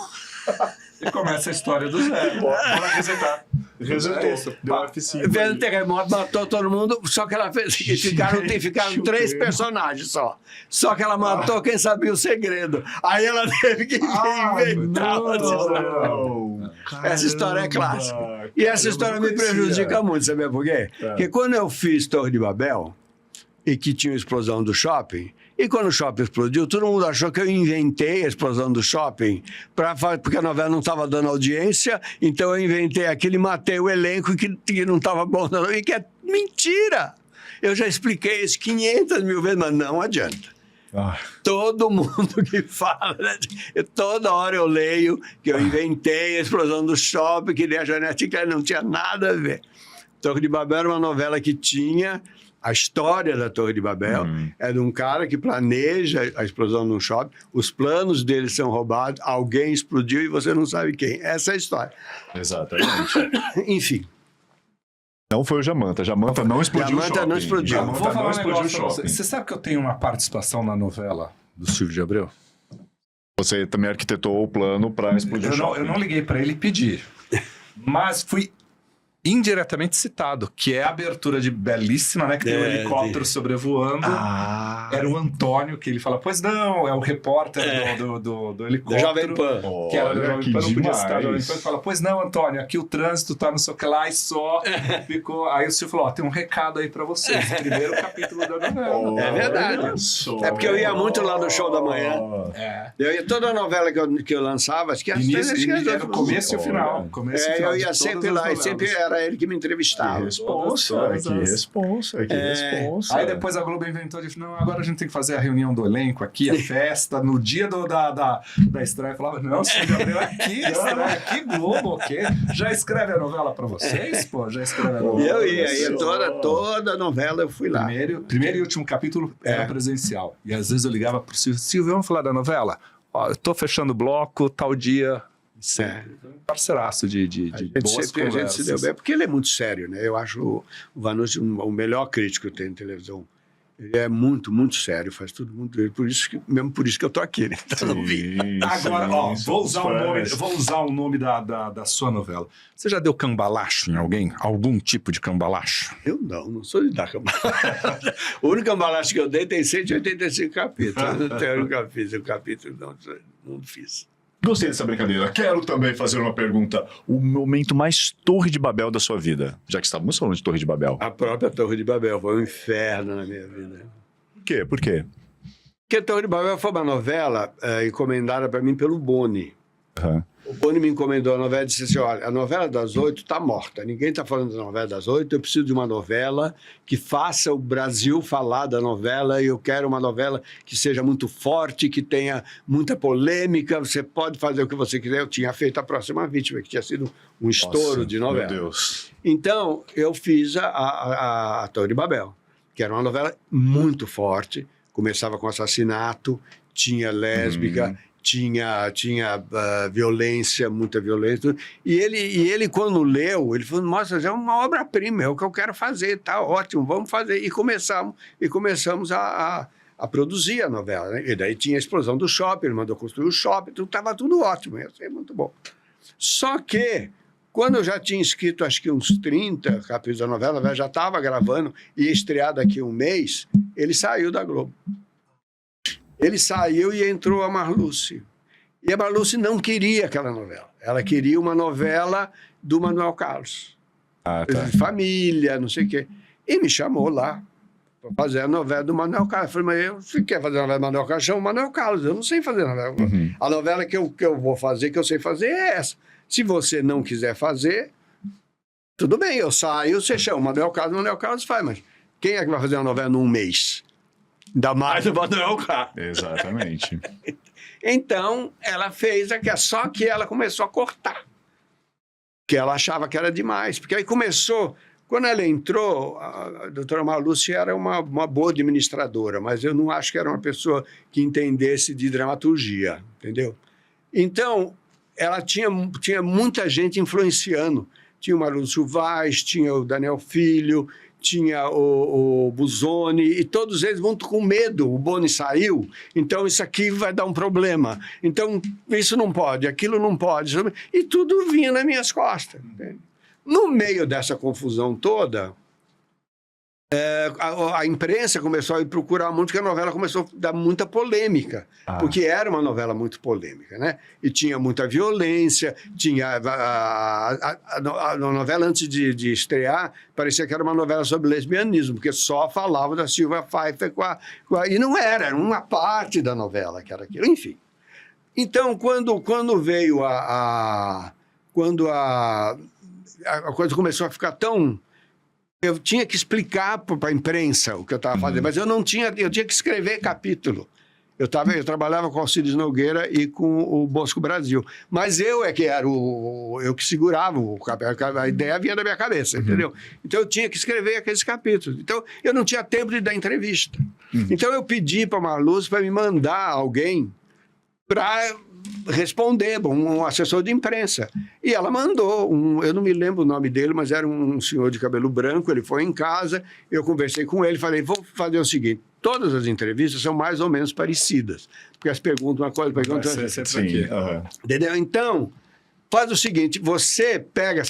E começa a história do zero. Bora resetar. Resetou. É isso. Deu F5. Fez um terremoto, matou todo mundo, só que ela fez. Ficaram o 3 termo. personagens só. Só que ela matou quem sabia o segredo. Aí ela teve que inventar uma história. Não. Essa história é clássica. E essa Caramba, história eu me não conhecia. prejudica muito, sabe por quê? Porque quando eu fiz Torre de Babel, e que tinha a explosão do shopping. E quando o shopping explodiu, todo mundo achou que eu inventei a explosão do shopping, porque a novela não estava dando audiência, então eu inventei aquilo e matei o elenco que não estava bom. E que é mentira! Eu já expliquei isso 500 mil vezes, mas não adianta. Todo mundo que fala, né? Toda hora eu leio que eu inventei a explosão do shopping, que a Janete não tinha nada a ver. Torre de Babel era uma novela que tinha a história da Torre de Babel. É de um cara que planeja a explosão de um shopping, os planos dele são roubados, alguém explodiu e você não sabe quem. Essa é a história. Exatamente. Enfim. Não foi o Jamanta. Jamanta não explodiu o shopping. Jamanta não explodiu. Jamanta Vou falar não um explodiu o negócio pra shopping. você sabe que eu tenho uma participação na novela do Silvio de Abreu? Você também arquitetou o plano para explodir o shopping. Eu não liguei para ele pedir, mas fui indiretamente citado, que é a abertura de Belíssima, né? Que tem um helicóptero sobrevoando. Era o Antônio, que ele fala, pois não, é o repórter do helicóptero. Da Jovem Pan. Que era da Jovem Pan, não podia citar a Jovem Pan. Ele fala, pois não, Antônio, aqui o trânsito tá não sei o que lá e só ficou... Aí o Silvio falou, tem um recado aí pra vocês. Primeiro capítulo da novela. É verdade. É porque eu ia muito lá no Show da Manhã. Eu ia toda a novela que eu lançava, acho que era o começo e o final. Eu ia sempre lá e sempre era ele que me entrevistava. Que responsa. Aí depois a Globo inventou de não, agora a gente tem que fazer a reunião do elenco aqui, a festa, no dia da estreia. Eu falava, não, Silvio Abreu aqui Globo, ok? Já escreve a novela pra vocês, pô? Já escreve a novela. Eu ia toda a novela eu fui lá. Primeiro e último capítulo era presencial. E às vezes eu ligava pro Silvio, vamos falar da novela? Ó, eu tô fechando o bloco, tal dia... Um parceiraço de boas conversas. A gente se deu bem, porque ele é muito sério, né? Eu acho o Vanucci o melhor crítico que tem em televisão. Ele é muito, muito sério, faz tudo muito dele. Mesmo por isso que eu tô aqui, né? Agora, vou usar o nome da sua novela. Você já deu cambalacho em alguém? Algum tipo de cambalacho? Eu não sou de dar cambalacho. O único cambalacho que eu dei tem 185 capítulos. Eu nunca fiz o capítulo, não fiz. Gostei dessa brincadeira. Quero também fazer uma pergunta. O momento mais Torre de Babel da sua vida? Já que estávamos falando de Torre de Babel. A própria Torre de Babel foi um inferno na minha vida. Por quê? Porque a Torre de Babel foi uma novela encomendada para mim pelo Boni. O Boni me encomendou a novela e disse assim, olha, a novela das 8 está morta. Ninguém está falando da novela das 8. Eu preciso de uma novela que faça o Brasil falar da novela e eu quero uma novela que seja muito forte, que tenha muita polêmica. Você pode fazer o que você quiser. Eu tinha feito A Próxima Vítima, que tinha sido um estouro de novela. Meu Deus. Então, eu fiz a Torre de Babel, que era uma novela muito forte. Começava com assassinato, tinha lésbica... Tinha violência, muita violência. E ele, quando leu, ele falou, nossa, é uma obra-prima, é o que eu quero fazer, tá ótimo, vamos fazer. E começamos a produzir a novela. Né? E daí tinha a explosão do shopping, ele mandou construir o shopping, estava tudo ótimo, ia ser muito bom. Só que, quando eu já tinha escrito, acho que uns 30 capítulos da novela, a novela já estava gravando, e ia estrear daqui a um mês, ele saiu da Globo. Ele saiu e entrou a Marluce. E a Marluce não queria aquela novela. Ela queria uma novela do Manuel Carlos. De família, não sei o quê. E me chamou lá para fazer a novela do Manuel Carlos. Eu falei, mas você quer fazer a novela do Manuel Carlos? Chama o Manuel Carlos. Eu não sei fazer novela. A novela que eu vou fazer, que eu sei fazer, é essa. Se você não quiser fazer, tudo bem, eu saio, você chama o Manuel Carlos faz. Mas quem é que vai fazer uma novela num mês? Ainda mais o Manuel Carlos. Exatamente. Então, ela fez só que ela começou a cortar. Que ela achava que era demais. Porque aí começou... Quando ela entrou, a doutora Marluce era uma boa administradora, mas eu não acho que era uma pessoa que entendesse de dramaturgia, entendeu? Então, ela tinha muita gente influenciando. Tinha o Marlúcio Vaz, tinha o Daniel Filho... tinha o Busoni, e todos eles muito com medo. O Boni saiu, então isso aqui vai dar um problema. Então, isso não pode, aquilo não pode. E tudo vinha nas minhas costas. Entende? No meio dessa confusão toda, A imprensa começou a ir procurar muito, porque a novela começou a dar muita polêmica, porque era uma novela muito polêmica, né? E tinha muita violência, tinha a novela antes de estrear, parecia que era uma novela sobre lesbianismo, porque só falava da Silvia Pfeiffer e não era uma parte da novela que era aquilo, enfim. Então, quando veio quando a coisa começou a ficar tão... Eu tinha que explicar para a imprensa o que eu estava fazendo, mas eu tinha que escrever capítulo. Eu trabalhava com o Alcides Nogueira e com o Bosco Brasil. Mas eu que segurava a ideia vinha da minha cabeça, entendeu? Então eu tinha que escrever aqueles capítulos. Então eu não tinha tempo de dar entrevista. Então eu pedi para a Marluz para me mandar alguém para responder, um assessor de imprensa. E ela mandou, eu não me lembro o nome dele, mas era um senhor de cabelo branco, ele foi em casa, eu conversei com ele, falei, vou fazer o seguinte, todas as entrevistas são mais ou menos parecidas, porque as perguntas, uma coisa, pergunta... Entendeu? Então, faz o seguinte, você pega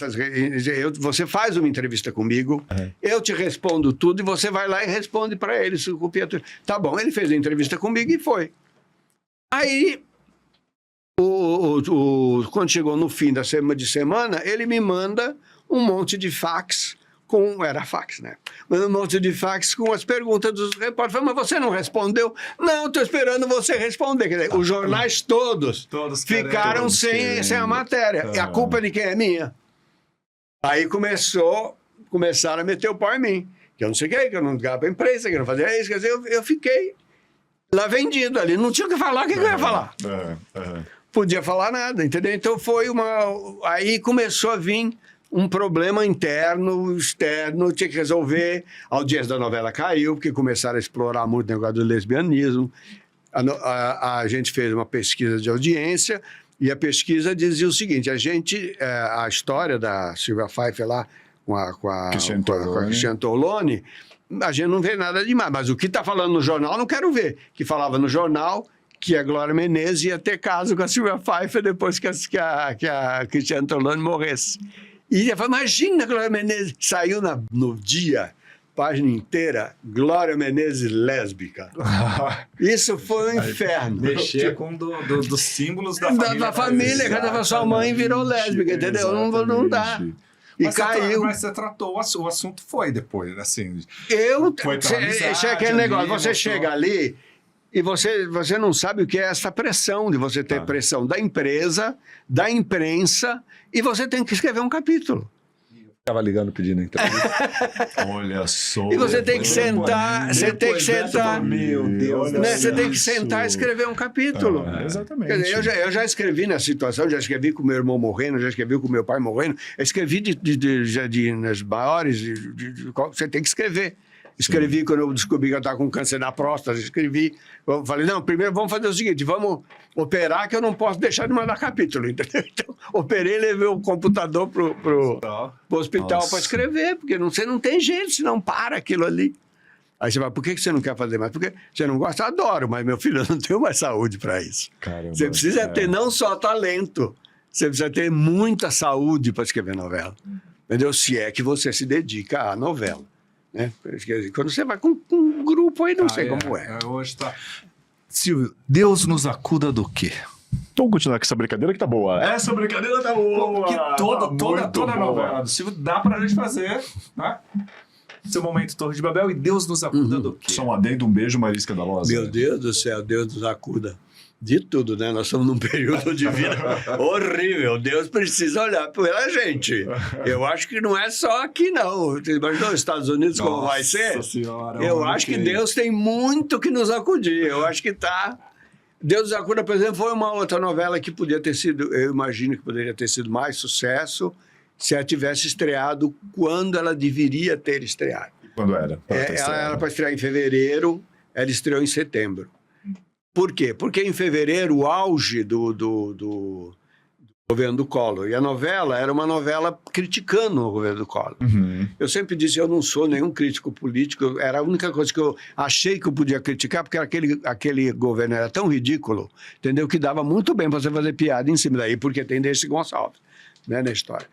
você faz uma entrevista comigo, eu te respondo tudo e você vai lá e responde para ele. Tá bom, ele fez a entrevista comigo e foi. Aí, quando chegou no fim da semana, ele me manda um monte de fax, era fax, né? Um monte de fax com as perguntas dos repórteres. Mas você não respondeu? Não, estou esperando você responder. Quer dizer, os jornais todos ficaram sem a matéria. E a culpa de quem é minha? Aí começaram a meter o pau em mim. Que eu não sei o que eu não ligava para a imprensa, que eu não fazia isso. Quer dizer, eu fiquei lá vendido ali. Não tinha o que falar, o que eu ia falar? Podia falar nada, entendeu? Então aí começou a vir um problema interno, externo, tinha que resolver. A audiência da novela caiu, porque começaram a explorar muito o negócio do lesbianismo. A gente fez uma pesquisa de audiência e a pesquisa dizia o seguinte, a história da Silvia Pfeiffer lá com a Cristiane Torlone, a gente não vê nada demais, mas o que está falando no jornal, não quero ver. Que falava no jornal que a Glória Menezes ia ter caso com a Silvia Pfeiffer depois que a Cristiane Torlone morresse. E eu falei, imagina a Glória Menezes. Saiu no dia, página inteira, Glória Menezes lésbica. Isso foi um inferno. Mexer com dos símbolos da família. Da família, que sua mãe virou lésbica, entendeu? Não dá. E caiu. Mas você tratou, o assunto foi depois, assim. Aquele negócio, você chega ali e você não sabe o que é essa pressão, de você ter pressão da empresa, da imprensa, e você tem que escrever um capítulo. Estava ligando pedindo entrevista. Olha só. E você tem que sentar, Meu Deus, né? Você tem que sentar e escrever um capítulo. Exatamente. Quer dizer, eu já escrevi nessa situação, já escrevi com meu irmão morrendo, já escrevi com meu pai morrendo, eu escrevi nas maiores, você tem que escrever. Escrevi quando eu descobri que eu estava com câncer na próstata, eu falei, não, primeiro vamos fazer o seguinte, vamos operar que eu não posso deixar de mandar capítulo, entendeu? Então, operei, levei o computador pro hospital para escrever, porque você não tem jeito, senão para aquilo ali. Aí você fala, por que você não quer fazer mais? Porque você não gosta? Eu adoro, mas meu filho, eu não tenho mais saúde para isso. Caramba, você precisa ter não só talento, você precisa ter muita saúde para escrever novela, entendeu? Se é que você se dedica à novela. Né? Quando você vai com um grupo aí, não sei como é. Hoje tá... Silvio, Deus nos acuda do quê? Vamos continuar com essa brincadeira que tá boa. Essa brincadeira tá boa. Porque toda novela do Silvio dá pra gente fazer, né? Seu momento Torre de Babel e Deus nos acuda do quê? Só um adendo, um beijo, Maria Escandalosa. Meu Deus do céu, Deus nos acuda. De tudo, né? Nós estamos num período de vida horrível. Deus precisa olhar pela gente. Eu acho que não é só aqui, não. Você imaginou os Estados Unidos como vai ser? Senhora, eu acho que Deus tem muito que nos acudir. Eu acho que tá... Deus nos acuda, por exemplo, foi uma outra novela que podia ter sido... Eu imagino que poderia ter sido mais sucesso se ela tivesse estreado quando ela deveria ter estreado. Quando era? Ela era para estrear em fevereiro, ela estreou em setembro. Por quê? Porque em fevereiro, o auge do governo do Collor. E a novela era uma novela criticando o governo do Collor. Eu sempre disse, eu não sou nenhum crítico político, era a única coisa que eu achei que eu podia criticar, porque aquele governo era tão ridículo, entendeu? Que dava muito bem para você fazer piada em cima daí, porque tem Dercy Gonçalves, né, na história.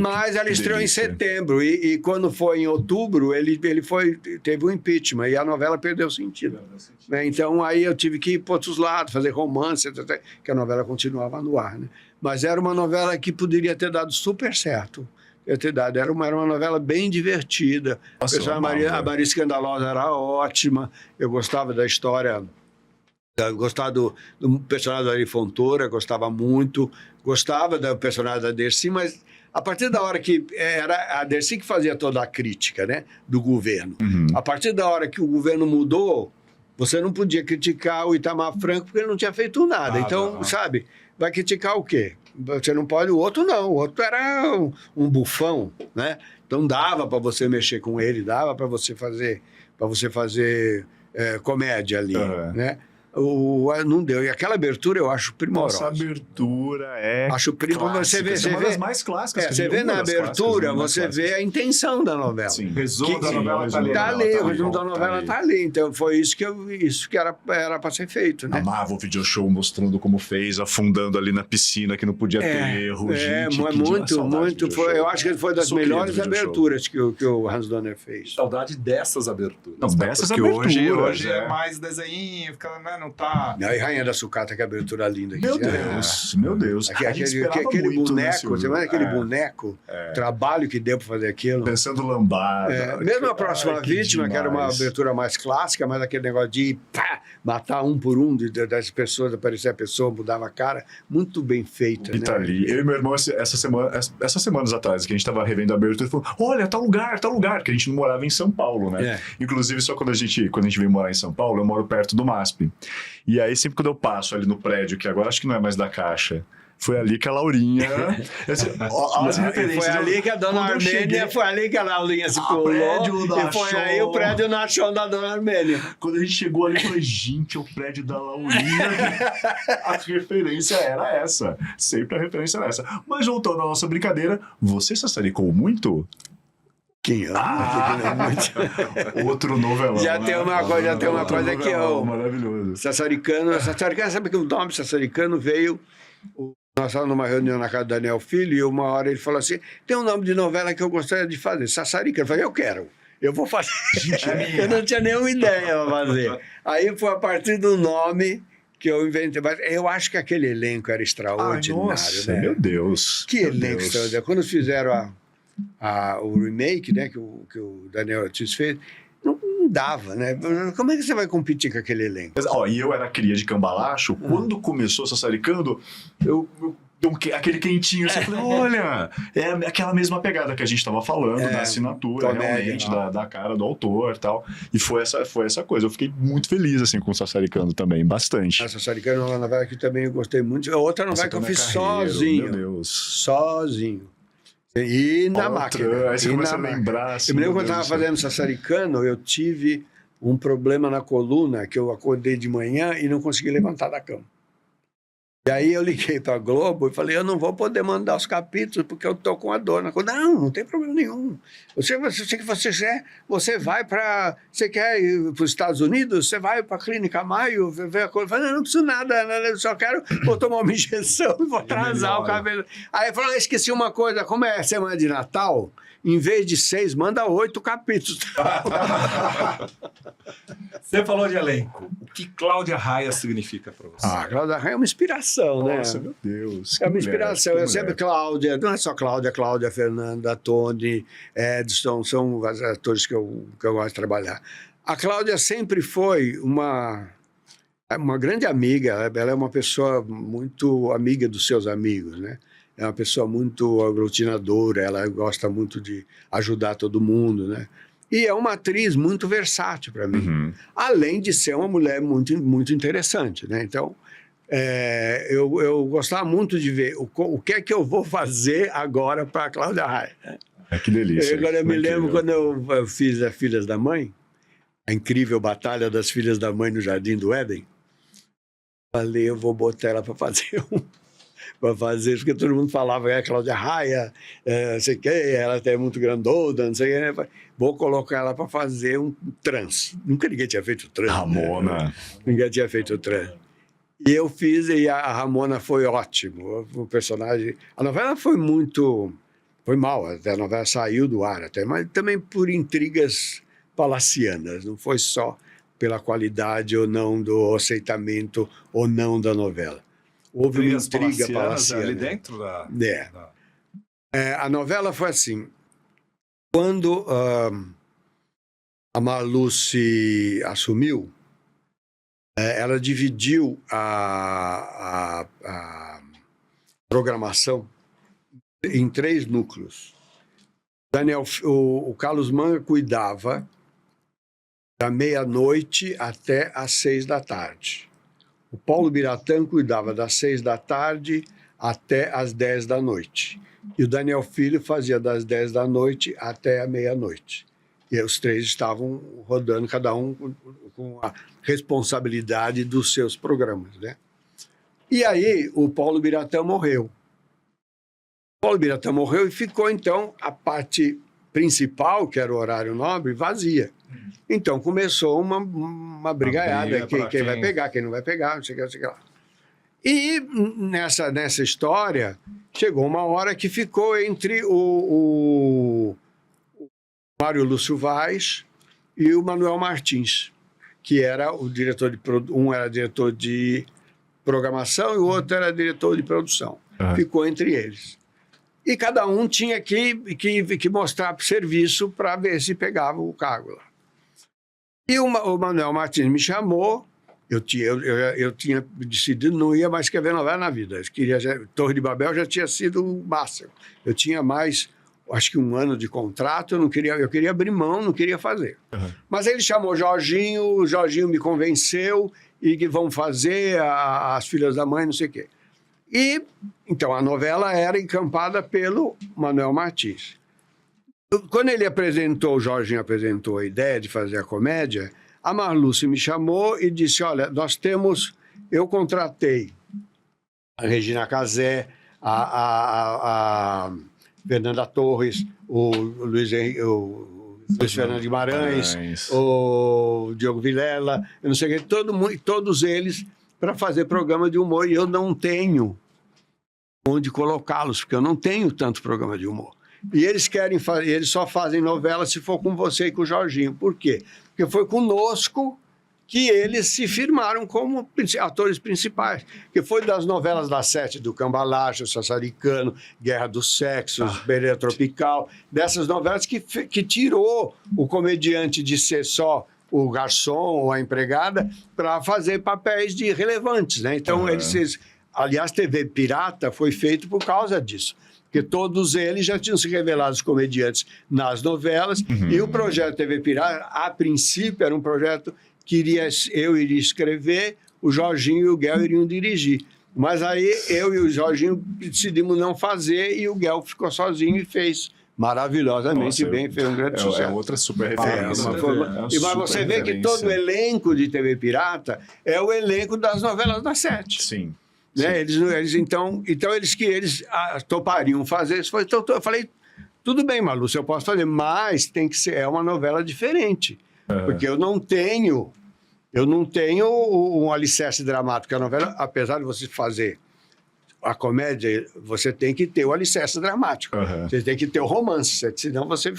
Mas ela estreou em setembro e quando foi em outubro, teve um impeachment e a novela perdeu sentido. Né? Então aí eu tive que ir para outros lados, fazer romance, que a novela continuava no ar. Né? Mas era uma novela que poderia ter dado super certo. Era uma novela bem divertida. Nossa, a Maria Escandalosa era ótima. Eu gostava da história. Gostava do personagem da Ari Fontoura, gostava muito. Gostava do personagem da Dercy, mas a partir da hora que era a Dercy que fazia toda a crítica, né, do governo. A partir da hora que o governo mudou, você não podia criticar o Itamar Franco porque ele não tinha feito nada. Então, sabe, vai criticar o quê? Você não pode, o outro não. O outro era um bufão, né? Então dava para você mexer com ele, dava para você fazer comédia ali, né? Não deu. E aquela abertura eu acho primorosa. Essa abertura é. Acho primorosa. Você vê uma das mais clássicas. Você vê na abertura, você vê a intenção da novela. Sim. O resumo da novela tá ali. O resumo da novela tá ali. Então foi isso que era para ser feito, né? Amava o video show mostrando como fez, afundando ali na piscina que não podia ter erro. Gente, muito. Eu acho que foi das melhores aberturas que o Hans Donner fez. Saudade dessas aberturas. Não, dessas porque aberturas. Hoje é mais desenho, fica, né, não tá. E Rainha da Sucata, que abertura linda. Meu Deus. Aquele boneco, você vai aquele boneco, trabalho que deu para fazer aquilo. Pensando lambada. Mesmo a Próxima Vítima, que era uma abertura mais clássica, mas aquele negócio de matar um por um das pessoas, aparecer a pessoa, mudava a cara, muito bem feita. E tá ali. Eu e meu irmão, essas semanas atrás, que a gente tava revendo a abertura, ele falou: olha, tal lugar, porque a gente não morava em São Paulo, né? Inclusive, só quando a gente veio morar em São Paulo, eu moro perto do MASP. E aí, sempre quando eu passo ali no prédio, que agora acho que não é mais da Caixa, foi ali que a Laurinha... Foi ali que a dona Armênia, foi ali que a Laurinha se pulou, e foi aí o prédio na chão da dona Armênia. Quando a gente chegou ali, eu falei, gente, é o prédio da Laurinha. A referência era essa. Sempre a referência era essa. Mas voltando à nossa brincadeira, você sassaricou muito? Quem ama? Outro novelão. Já tem uma coisa que é o maravilhoso. Sassaricano, sabe que o nome Sassaricano veio... Nós estávamos numa reunião na casa do Daniel Filho e uma hora ele falou assim, tem um nome de novela que eu gostaria de fazer, Sassaricano. Eu falei, eu vou fazer. Eu não tinha nenhuma ideia para fazer. Aí foi a partir do nome que eu inventei. Mas eu acho que aquele elenco era extraordinário. Nossa, né? Meu Deus. Que elenco extraordinário. Quando fizeram o remake, né, que o Daniel Ortiz fez, não dava, né? Como é que você vai competir com aquele elenco? E eu era cria de Cambalacho, quando começou Sassaricando, eu aquele quentinho assim, eu falei, olha, é aquela mesma pegada que a gente estava falando, da assinatura, comédia, realmente, da cara do autor e tal. E foi essa coisa. Eu fiquei muito feliz, assim, com o Sassaricando também, bastante. A Sassaricando é uma novela que também eu gostei muito. Outra novela que eu fiz sozinho. Meu Deus. Sozinho. E na máquina. Aí você começa a lembrar. Assim, eu me lembro quando eu estava fazendo Sassaricano, eu tive um problema na coluna, que eu acordei de manhã e não consegui levantar da cama. E aí eu liguei para a Globo e falei, eu não vou poder mandar os capítulos porque eu estou com a dor na coluna. Não tem problema nenhum. Você vai para... Você quer ir para os Estados Unidos? Você vai para a Clínica Maio, ver a coisa. Eu falei, não preciso nada, eu só vou tomar uma injeção e vou atrasar o cabelo. Aí eu falei, esqueci uma coisa, como é semana de Natal, em vez de 6, manda 8 capítulos. Você falou de elenco. O que Cláudia Raia significa para você? Cláudia Raia é uma inspiração, né? Nossa, meu Deus. É uma inspiração. Eu sempre, Cláudia, não é só Cláudia, Fernanda, Tony, Edson, são os atores que eu gosto de trabalhar. A Cláudia sempre foi uma grande amiga, ela é uma pessoa muito amiga dos seus amigos, né? É uma pessoa muito aglutinadora, ela gosta muito de ajudar todo mundo, né? E é uma atriz muito versátil para mim, além de ser uma mulher muito, muito interessante, né? Então, eu gostava muito de ver o que é que eu vou fazer agora para a Cláudia Raia. Que delícia. Agora eu me lembro quando eu fiz a Filhas da Mãe, a incrível batalha das Filhas da Mãe no Jardim do Éden. Falei, eu vou botar ela para fazer porque todo mundo falava, Cláudia Raia, não sei o que, ela é muito grandona, não sei o que, né? Vou colocar ela para fazer um trans. Nunca ninguém tinha feito trans. Ramona. Né? Ninguém tinha feito trans. E eu fiz, e a Ramona foi ótimo. O personagem... A novela foi muito Foi mal, até a novela saiu do ar, até, mas também por intrigas palacianas, não foi só pela qualidade ou não do aceitamento ou não da novela. Houve uma intriga palaciana. Ali dentro da... A novela foi assim, quando a Marlu se assumiu, ela dividiu a programação em 3 núcleos. O Carlos Manga cuidava da meia-noite até às 6 da tarde. O Paulo Biratã cuidava das 6 da tarde até às 10 da noite. E o Daniel Filho fazia das 10 da noite até a meia-noite. E os 3 estavam rodando, cada um com a responsabilidade dos seus programas, né? E aí o Paulo Biratã morreu. O Paulo Biratã morreu e ficou, então, a parte principal, que era o horário nobre, vazia. Então começou uma brigaiada, quem vai pegar, quem não vai pegar, não sei o que, não sei o que lá. E nessa história, chegou uma hora que ficou entre o Mário Lúcio Vaz e o Manuel Martins, que era o diretor um era diretor de programação e o outro era diretor de produção. Ficou entre eles. E cada um tinha que mostrar serviço para ver se pegava o cargo lá. E o Manuel Martins me chamou, eu tinha decidido, não ia mais escrever novela na vida. Torre de Babel já tinha sido o máximo. Eu tinha mais, acho que 1 ano de contrato, eu queria abrir mão, não queria fazer. Mas ele chamou o Jorginho me convenceu, e que vão fazer As Filhas da Mãe, não sei o quê. E, então, a novela era encampada pelo Manuel Martins. Quando o Jorginho apresentou a ideia de fazer a comédia, a Marluce me chamou e disse, olha, eu contratei a Regina Casé, a Fernanda Torres, o Luiz Fernando Guimarães, o Diogo Vilela, eu não sei o que, todos eles para fazer programa de humor, e eu não tenho onde colocá-los, porque eu não tenho tanto programa de humor. E eles eles só fazem novela se for com você e com o Jorginho. Por quê? Porque foi conosco que eles se firmaram como atores principais. Que foi das novelas da Sete, do Cambalacho, Sassaricano, Guerra dos Sexos, Beira Tropical, dessas novelas que tirou o comediante de ser só o garçom ou a empregada para fazer papéis relevantes, né? Então, aliás, TV Pirata foi feito por causa disso. Porque todos eles já tinham se revelado os comediantes nas novelas, e o projeto TV Pirata, a princípio, era um projeto que eu iria escrever, o Jorginho e o Guel iriam dirigir. Mas aí eu e o Jorginho decidimos não fazer, e o Guel ficou sozinho e fez maravilhosamente bem, fez um grande sucesso. É outra super referência. Mas você vê que todo o elenco de TV Pirata é o elenco das novelas da Sete. Sim. Né? Então eles topariam fazer isso. Então, eu falei, tudo bem, Malu, eu posso fazer, mas tem que ser uma novela diferente. Porque eu não tenho um alicerce dramático. A novela, apesar de você fazer a comédia, você tem que ter o alicerce dramático. Você tem que ter o romance, senão você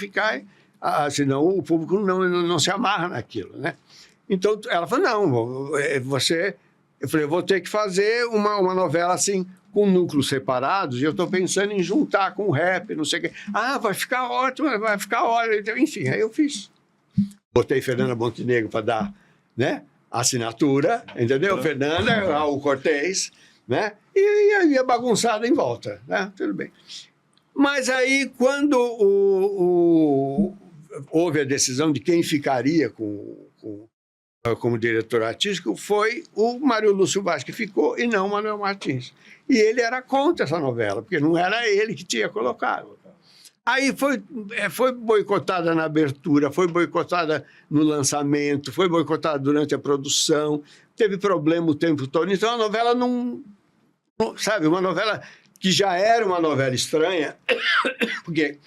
senão o público não se amarra naquilo, né? Então, ela falou, não, eu falei, eu vou ter que fazer uma novela assim, com núcleos separados, e eu estou pensando em juntar com rap, não sei o quê. Vai ficar ótimo, vai ficar ótimo. Então, enfim, aí eu fiz. Botei Fernanda Montenegro para dar, né, assinatura, entendeu? Fernanda, Raul Cortez, né? E aí a bagunçada em volta, né? Tudo bem. Mas aí, quando houve a decisão de quem ficaria como diretor artístico, foi o Mário Lúcio Vaz que ficou, e não o Manuel Martins. E ele era contra essa novela, porque não era ele que tinha colocado. Aí foi boicotada na abertura, foi boicotada no lançamento, foi boicotada durante a produção, teve problema o tempo todo. Então a novela sabe, uma novela que já era uma novela estranha, porque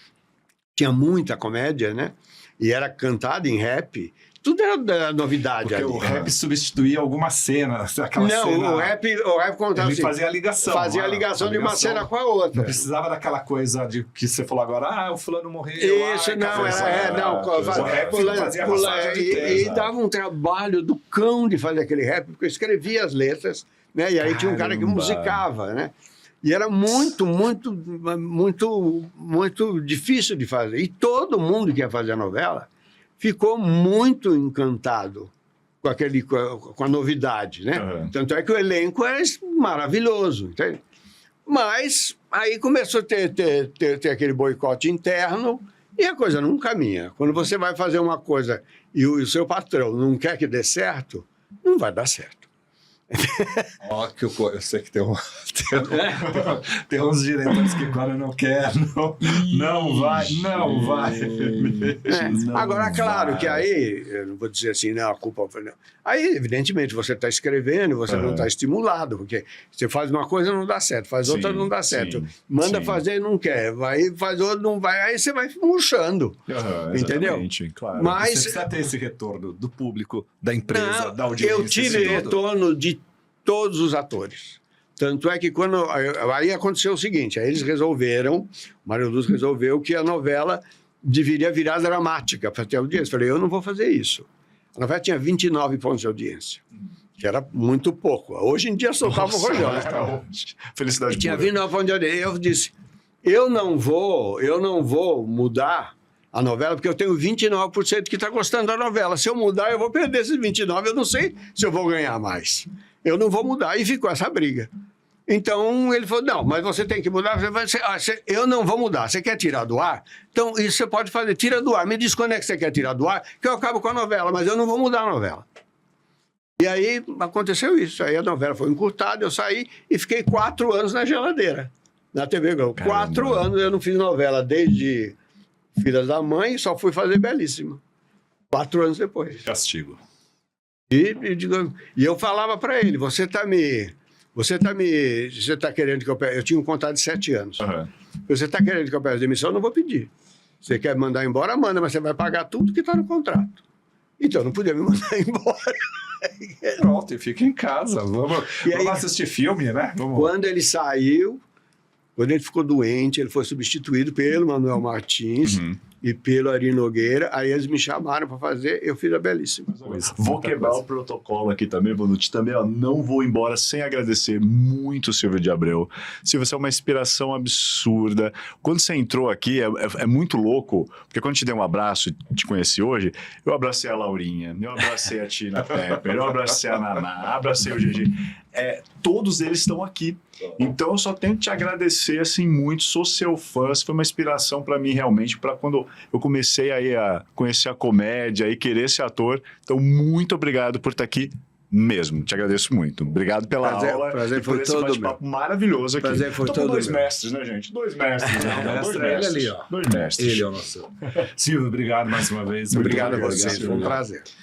tinha muita comédia, né? E era cantado em rap. Tudo era novidade Porque ali. o rap substituía alguma cena. Aquela Não, cena, o rap contava ele assim, fazia a ligação. fazia a ligação de uma cena com a outra. Não precisava daquela coisa de que você falou agora, o fulano morreu. Isso, ai, não, o rap fazia a passagem de e três, dava um trabalho do cão de fazer aquele rap, porque eu escrevia as letras, né? E aí tinha um cara que Caramba. musicava, né? E era muito difícil de fazer. E todo mundo que ia fazer a novela ficou muito encantado com a novidade, né? Uhum. Tanto é que o elenco era maravilhoso, entende? Mas aí começou a ter aquele boicote interno e a coisa não caminha. Quando você vai fazer uma coisa e o seu patrão não quer que dê certo, não vai dar certo. Ó, que eu sei que tem uns diretores que agora não quer, não vai. Não Agora, claro vai. que aí, eu não vou dizer assim, não, a culpa foi não. Aí, evidentemente, você está escrevendo, você não está estimulado, porque você faz uma coisa não dá certo, faz outra Sim, não dá certo. sim, Manda sim. fazer não quer, vai faz outra não vai, aí você vai murchando. Entendeu? Exatamente, claro. Você Mas precisa ter esse retorno do público, da empresa, da audiência. eu tive isso tudo. retorno de todos os atores. Tanto é que aí aconteceu o seguinte, aí eles resolveram, o Mário Luz resolveu que a novela deveria virar dramática para ter audiência. Falei, eu não vou fazer isso. A novela tinha 29 pontos de audiência, que era muito pouco. Hoje em dia soltava o rojão. Né? Felicidade E tinha pura. 29 pontos de audiência. Eu disse, eu não vou mudar a novela, porque eu tenho 29% que está gostando da novela. Se eu mudar, eu vou perder esses 29%. Eu não sei se eu vou ganhar mais. Eu não vou mudar. E ficou essa briga. Então, ele falou, não, mas você tem que mudar. Eu não vou mudar. Você quer tirar do ar? Então, isso você pode fazer. Tira do ar. Me diz quando é que você quer tirar do ar, que eu acabo com a novela. Mas eu não vou mudar a novela. E aí, aconteceu isso. Aí a novela foi encurtada, eu saí e fiquei 4 anos na geladeira, na TV Globo. Caramba. 4 anos eu não fiz novela desde Filhas da Mãe, só fui fazer Belíssima. 4 anos depois. Castigo. E eu falava para ele, você está querendo que eu pegue... Eu tinha um contrato de 7 anos. Você está querendo que eu pegue demissão, eu não vou pedir. Você quer mandar embora, manda, mas você vai pagar tudo que está no contrato. Então, não podia me mandar embora. Pronto, e fica em casa. Vamos assistir filme, né? Quando ele saiu, quando ele ficou doente, ele foi substituído pelo Manuel Martins e pelo Ari Nogueira. Aí eles me chamaram para fazer, eu fiz a Belíssima. Vou quebrar o protocolo aqui também, Bonucci. Também, ó, não vou embora sem agradecer muito o Silvio de Abreu. Silvio, você é uma inspiração absurda. Quando você entrou aqui, é muito louco, porque quando te dei um abraço, te conheci hoje, eu abracei a Laurinha, eu abracei a Tina Pepper, eu abracei a Naná, abracei o GG. Todos eles estão aqui. Então eu só tenho que te agradecer assim muito, sou seu fã, você foi uma inspiração para mim realmente, para quando eu comecei aí a conhecer a comédia e querer ser ator. Então muito obrigado por estar aqui mesmo, te agradeço muito. Obrigado pela aula prazer e por foi esse todo bate-papo maravilhoso aqui. Prazer foi Tô com todo 2 meu. mestres, né, gente? 2 mestres. Né? Dois Ele mestres. ali, ó. 2 mestres. Ele é o nosso. Silvio, obrigado mais uma vez. Obrigado a Muito vocês, foi um prazer.